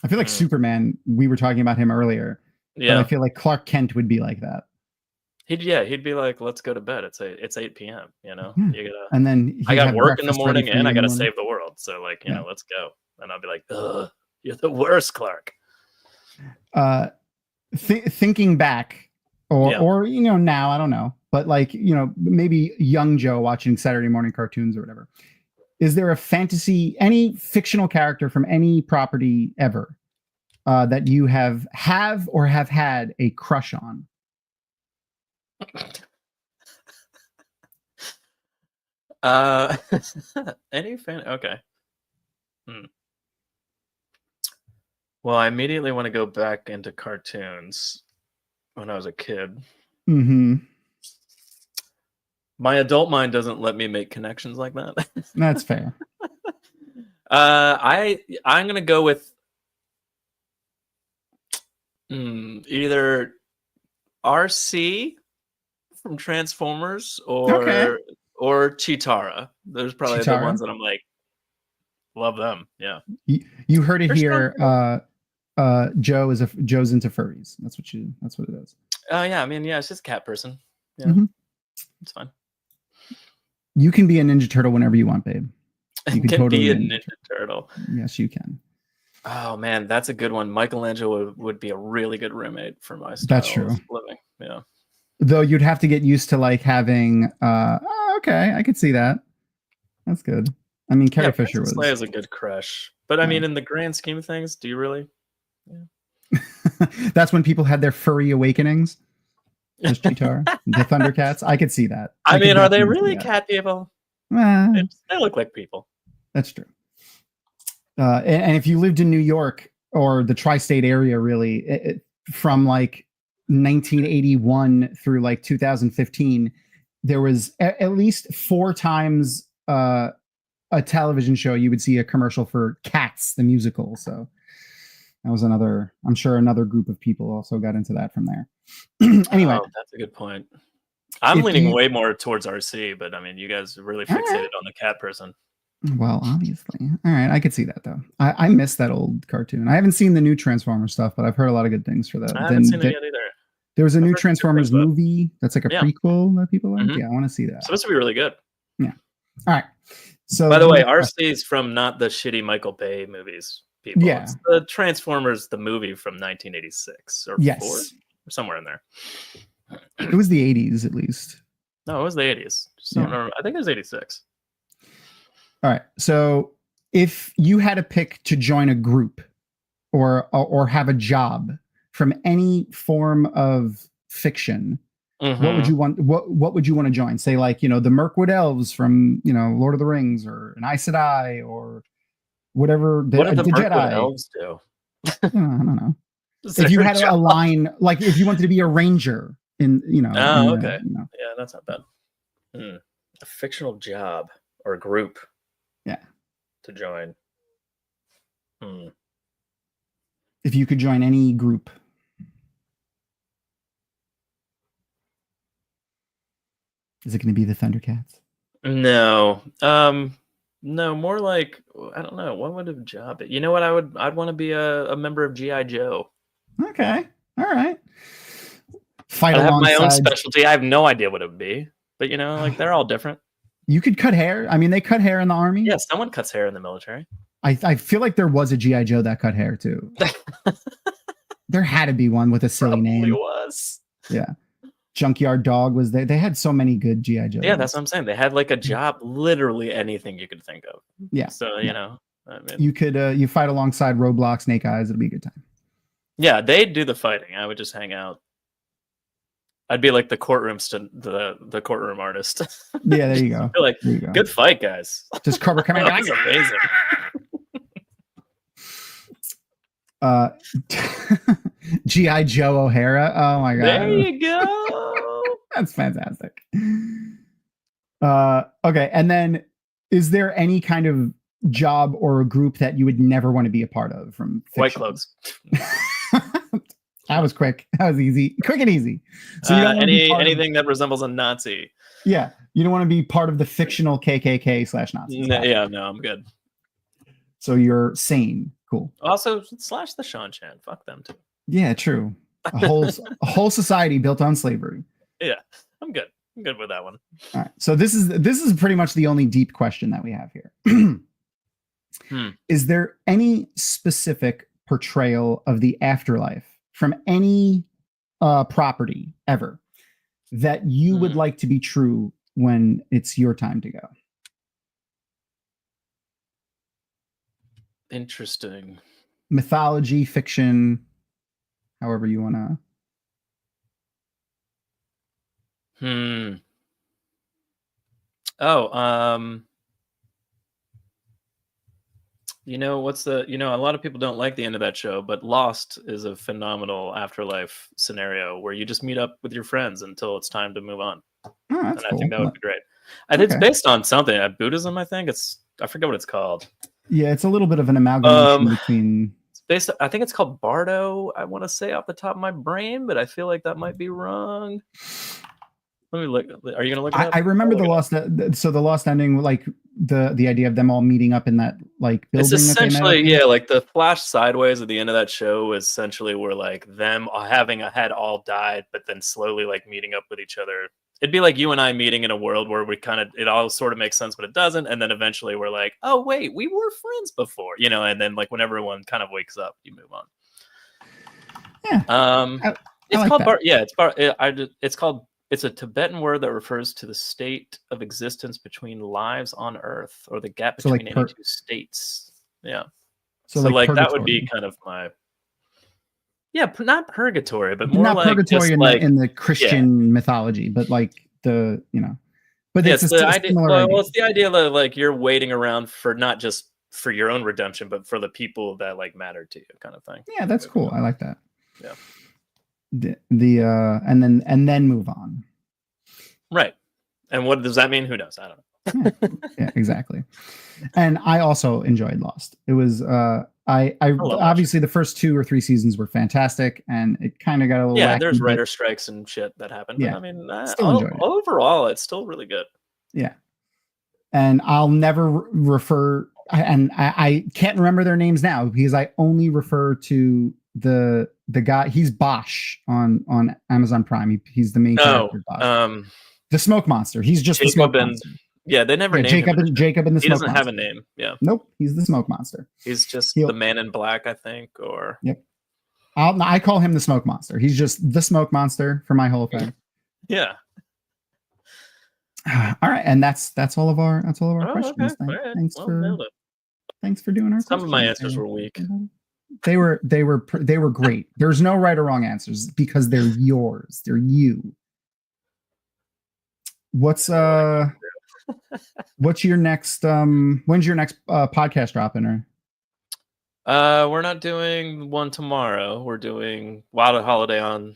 I feel like Superman. We were talking about him earlier. Yeah, but I feel like Clark Kent would be like that. He'd be like, let's go to bed. It's 8 p.m. You gotta. And then I got work in the morning and I gotta save the world. So like, let's go. And I'll be like, ugh, you're the worst, Clark. Thinking back, or now I don't know, but like maybe young Joe watching Saturday morning cartoons or whatever. Is there any fictional character from any property ever that you have or have had a crush on? Any fan? Okay. Well, I immediately want to go back into cartoons when I was a kid. Mm-hmm. My adult mind doesn't let me make connections like that. That's fair. I'm gonna go with either RC from Transformers or Cheetara. Those are probably the ones that I'm like, love them. Yeah. You heard it here. Joe's into furries. That's what it is. Oh yeah. I mean, yeah, it's just a cat person. Yeah. Mm-hmm. It's fine. You can be a Ninja Turtle whenever you want, babe. You can totally be a Ninja Turtle. Yes, you can. Oh man, that's a good one. Michelangelo would be a really good roommate for my style. That's true. Living. Yeah. Though you'd have to get used to like having. Okay, I could see that. That's good. I mean, Carrie Fisher was. Leia is a good crush, but I mean, in the grand scheme of things, do you really? Yeah. That's when people had their furry awakenings. There's Cheetara, the Thundercats. I could see that. I mean, are they really cat people? They look like people. That's true. And if you lived in New York or the tri-state area, really, from like 1981 through like 2015, there was at least 4 times a television show you would see a commercial for Cats, the musical. So that was I'm sure another group of people also got into that from there. Anyway, that's a good point. I'm leaning way more towards RC, but I mean, you guys are really fixated on the cat person. Well, obviously. All right, I could see that though. I miss that old cartoon. I haven't seen the new Transformers stuff, but I've heard a lot of good things for that. I haven't seen it yet either. There was a new Transformers movie that's like a prequel that people like. Mm-hmm. Yeah, I want to see that. So this would be really good. Yeah. All right. So, by the way, RC is from not the shitty Michael Bay movies. People. Yeah. It's the Transformers, the movie from 1986 or 4, or somewhere in there. It was the 80s, at least. No, it was the 80s. I think it was 86. All right. So if you had to pick to join a group or have a job from any form of fiction, what would you want? What would you want to join? Say like, the Mirkwood Elves from, Lord of the Rings, or an Aes Sedai, or whatever. What do the Mirkwood Elves do? I don't know. If you had a line, like if you wanted to be a ranger in, okay. Yeah, that's not bad. A fictional job or a group. Yeah. To join. If you could join any group. Is it going to be the Thundercats? No. No, more like, I don't know. What would a job be? You know what? I'd want to be a member of G.I. Joe. Okay. All right. I have my own specialty. I have no idea what it would be. But, like they're all different. You could cut hair. I mean, they cut hair in the army. Yeah, someone cuts hair in the military. I feel like there was a G.I. Joe that cut hair too. There had to be one with a silly name. Probably was. Yeah. Junkyard Dog was there. They had so many good GI Joes. Yeah, that's what I'm saying. They had like a job, literally anything you could think of. Yeah. So you know, I mean, you could you fight alongside Roblox, Snake Eyes. It'll be a good time. Yeah, they'd do the fighting. I would just hang out. I'd be like the the courtroom artist. Yeah, there you go. Like, there you go. Good fight, guys. Just cover coming. That's amazing. GI Joe O'Hara. Oh my god. There you go. That's fantastic. Okay, and then is there any kind of job or a group that you would never want to be a part of from fiction? White Clothes. That was quick. That was easy. Quick and easy. So you don't anything that resembles a Nazi. Yeah. You don't want to be part of the fictional KKK/Nazi. Yeah, no, I'm good. So you're sane. Cool. Also, slash the Sean Chan. Fuck them too. Yeah, true. A whole society built on slavery. Yeah, I'm good. I'm good with that one. All right. So this is pretty much the only deep question that we have here. Is there any specific portrayal of the afterlife from any property ever that you would like to be true when it's your time to go? Interesting. Mythology, fiction, however you want to. You know, a lot of people don't like the end of that show, but Lost is a phenomenal afterlife scenario where you just meet up with your friends until it's time to move on. Oh, that's cool. I think that would be great. And it's based on something, Buddhism, I think. I forget what it's called. Yeah, it's a little bit of an amalgamation between... It's based, I think it's called Bardo, I want to say off the top of my brain, but I feel like that might be wrong. Let me look. Are you gonna look it up? I remember the Lost. So the Lost ending, like the idea of them all meeting up in that like building. It's essentially like the flash sideways at the end of that show is essentially where like them having had all died, but then slowly like meeting up with each other. It'd be like you and I meeting in a world where we it all sort of makes sense, but it doesn't. And then eventually we're like, oh wait, we were friends before, you know. And then like when everyone kind of wakes up, you move on. Yeah. It's called It's called. It's a Tibetan word that refers to the state of existence between lives on Earth, or the gap between any two states. Yeah. So like that would be kind of my. Yeah, not purgatory, but more not like purgatory in the Christian mythology, but like the But it's the idea. Well, it's the idea that like you're waiting around for not just for your own redemption, but for the people that like matter to you, kind of thing. Yeah, that's cool. I like that. Yeah. And then move on. Right. And what does that mean? Who knows? I don't know. Yeah, exactly. And I also enjoyed Lost. It was I obviously the first 2 or 3 seasons were fantastic, and it kind of got a little wacky, there's writer strikes and shit that happened. Yeah, but I mean, overall, it's still really good. Yeah. And I'll never refer, and I can't remember their names now because I only refer to the guy. He's Bosch on Amazon Prime. He's the main character. Bosch. The Smoke Monster. He's just the Smoke Monster. Yeah, they never named Jacob him. Jacob and the Smoke Monster. He doesn't have a name. Yeah. Nope. He's the Smoke Monster. He's just the Man in Black, I think. Or yep. I call him the Smoke Monster. He's just the Smoke Monster for my whole thing. Yeah. All right, and that's all of our questions. Okay. Right. Thanks for doing our. Some of my answers were weak. They were great. There's no right or wrong answers because they're yours. They're you. What's your next when's your next podcast dropping? Or we're not doing one tomorrow. We're doing Wild Holiday on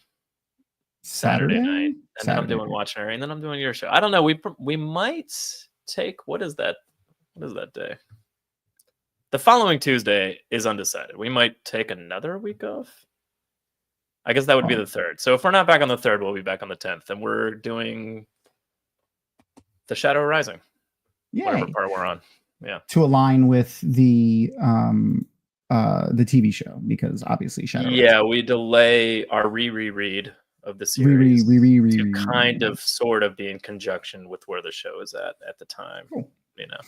Saturday night, and then I'm doing Watchnary, and then I'm doing your show. I don't know. We might take what is that day? The following Tuesday is undecided. We might take another week off. I guess that would be the 3rd. So if we're not back on the 3rd, we'll be back on the 10th, and we're doing The Shadow Rising. Yay. Whatever part we're on. Yeah. To align with the TV show, because obviously Shadow Rising. We delay our reread of the series to kind of sort of be in conjunction with where the show is at the time. Cool. You know.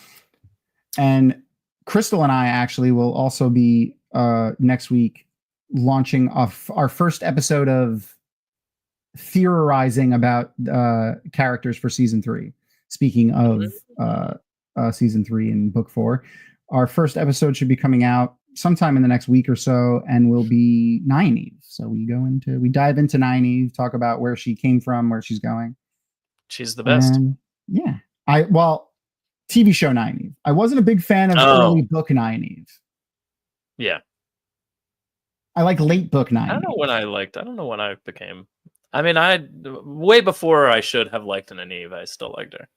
And Crystal and I actually will also be next week launching our first episode of theorizing about characters for season 3. Speaking of season 3 and book 4, our first episode should be coming out sometime in the next week or so, and will be Nynaeve. So we dive into Nynaeve, talk about where she came from, where she's going. She's the best. And yeah, TV show Nynaeve. I wasn't a big fan of early book Nynaeve. Yeah, I like late book Nynaeve. I don't know when I became. I mean, way before I should have liked Nynaeve. I still liked her.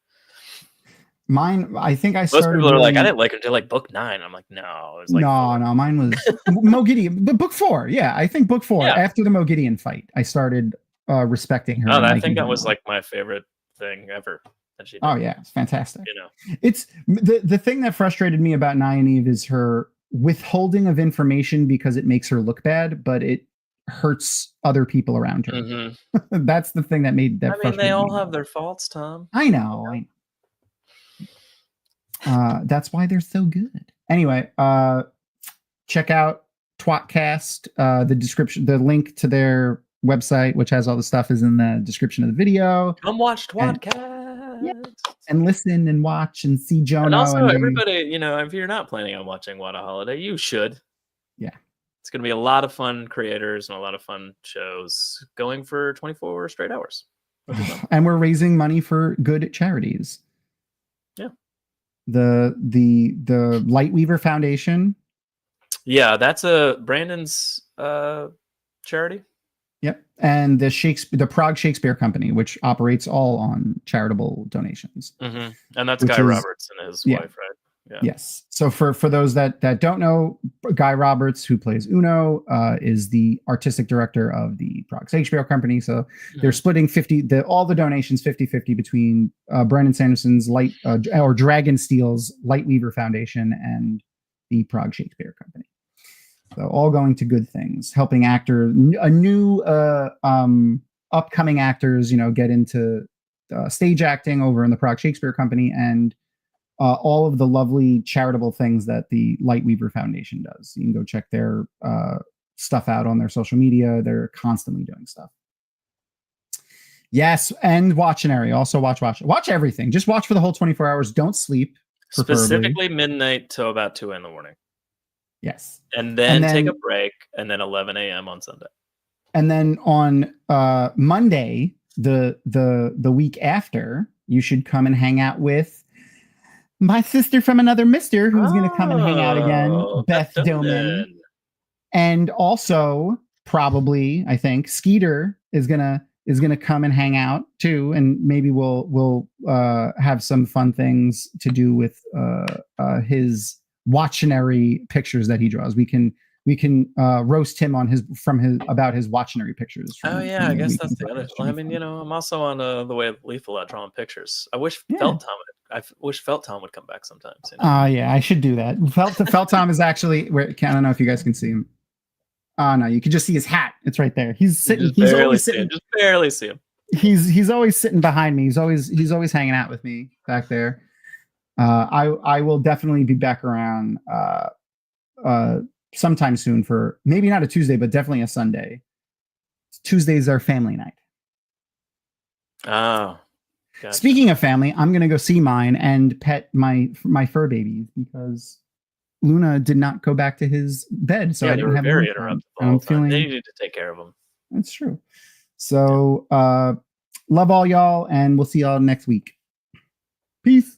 Mine, I think I started. Most people are like, I didn't like her until like book 9. I'm like, no, it was like no, mine was Mo Gideon, but book 4. Yeah, I think book 4 after the Mo Gideon fight, I started respecting her. I think that was like my favorite thing ever. That she did. Oh yeah, it's fantastic. It's the thing that frustrated me about Nynaeve is her withholding of information because it makes her look bad, but it hurts other people around her. Mm-hmm. That's the thing that made that. I mean, they all have their faults, Tom. I know. That's why they're so good. Anyway, check out TWoTCast. The description, the link to their website, which has all the stuff, is in the description of the video. Come watch TWoTCast. And listen and watch and see Jono. And also, everybody, if you're not planning on watching What a Holiday, you should. Yeah. It's going to be a lot of fun creators and a lot of fun shows going for 24 straight hours. And we're raising money for good charities. Yeah. The Lightweaver Foundation. Yeah, that's Brandon's charity. Yep. And the Prague Shakespeare Company, which operates all on charitable donations. Mm-hmm. And that's Guy Roberts and his wife, right? Yeah. Yes. So for those that don't know, Guy Roberts, who plays Uno, is the artistic director of the Prague Shakespeare Company. So they're splitting all the donations 50-50 between Brandon Sanderson's Dragonsteel's Lightweaver Foundation and the Prague Shakespeare Company. So all going to good things, helping new upcoming actors, get into stage acting over in the Prague Shakespeare Company, and all of the lovely charitable things that the Lightweaver Foundation does. You can go check their stuff out on their social media. They're constantly doing stuff. Yes, and Watchinary. Also watch everything. Just watch for the whole 24 hours. Don't sleep. Specifically midnight to about 2 a.m. Yes. And then take a break, and then 11 a.m. on Sunday. And then on Monday, the week after, you should come and hang out with my sister from another mister, who's going to come and hang out again, Beth Doman. And also, probably, I think, Skeeter is gonna come and hang out too, and maybe we'll have some fun things to do with his Watchinary pictures that he draws. We can roast him about his Watchinary pictures. I guess that's the other. I mean, I'm also on the way of Lethal at drawing pictures. I wish Felt Tom would come back sometimes. Yeah, I should do that. Felt Tom is actually I don't know if you guys can see him. Oh no, you can just see his hat. It's right there. He's sitting. He's always sitting. Just barely see him. He's always sitting behind me. He's always hanging out with me back there. I will definitely be back around sometime soon for maybe not a Tuesday, but definitely a Sunday. Tuesdays are family night. Oh. Gotcha. Speaking of family, I'm gonna go see mine and pet my fur babies because Luna did not go back to his bed, so I didn't have very interrupted. They needed to take care of him. That's true. So love all y'all, and we'll see y'all next week. Peace.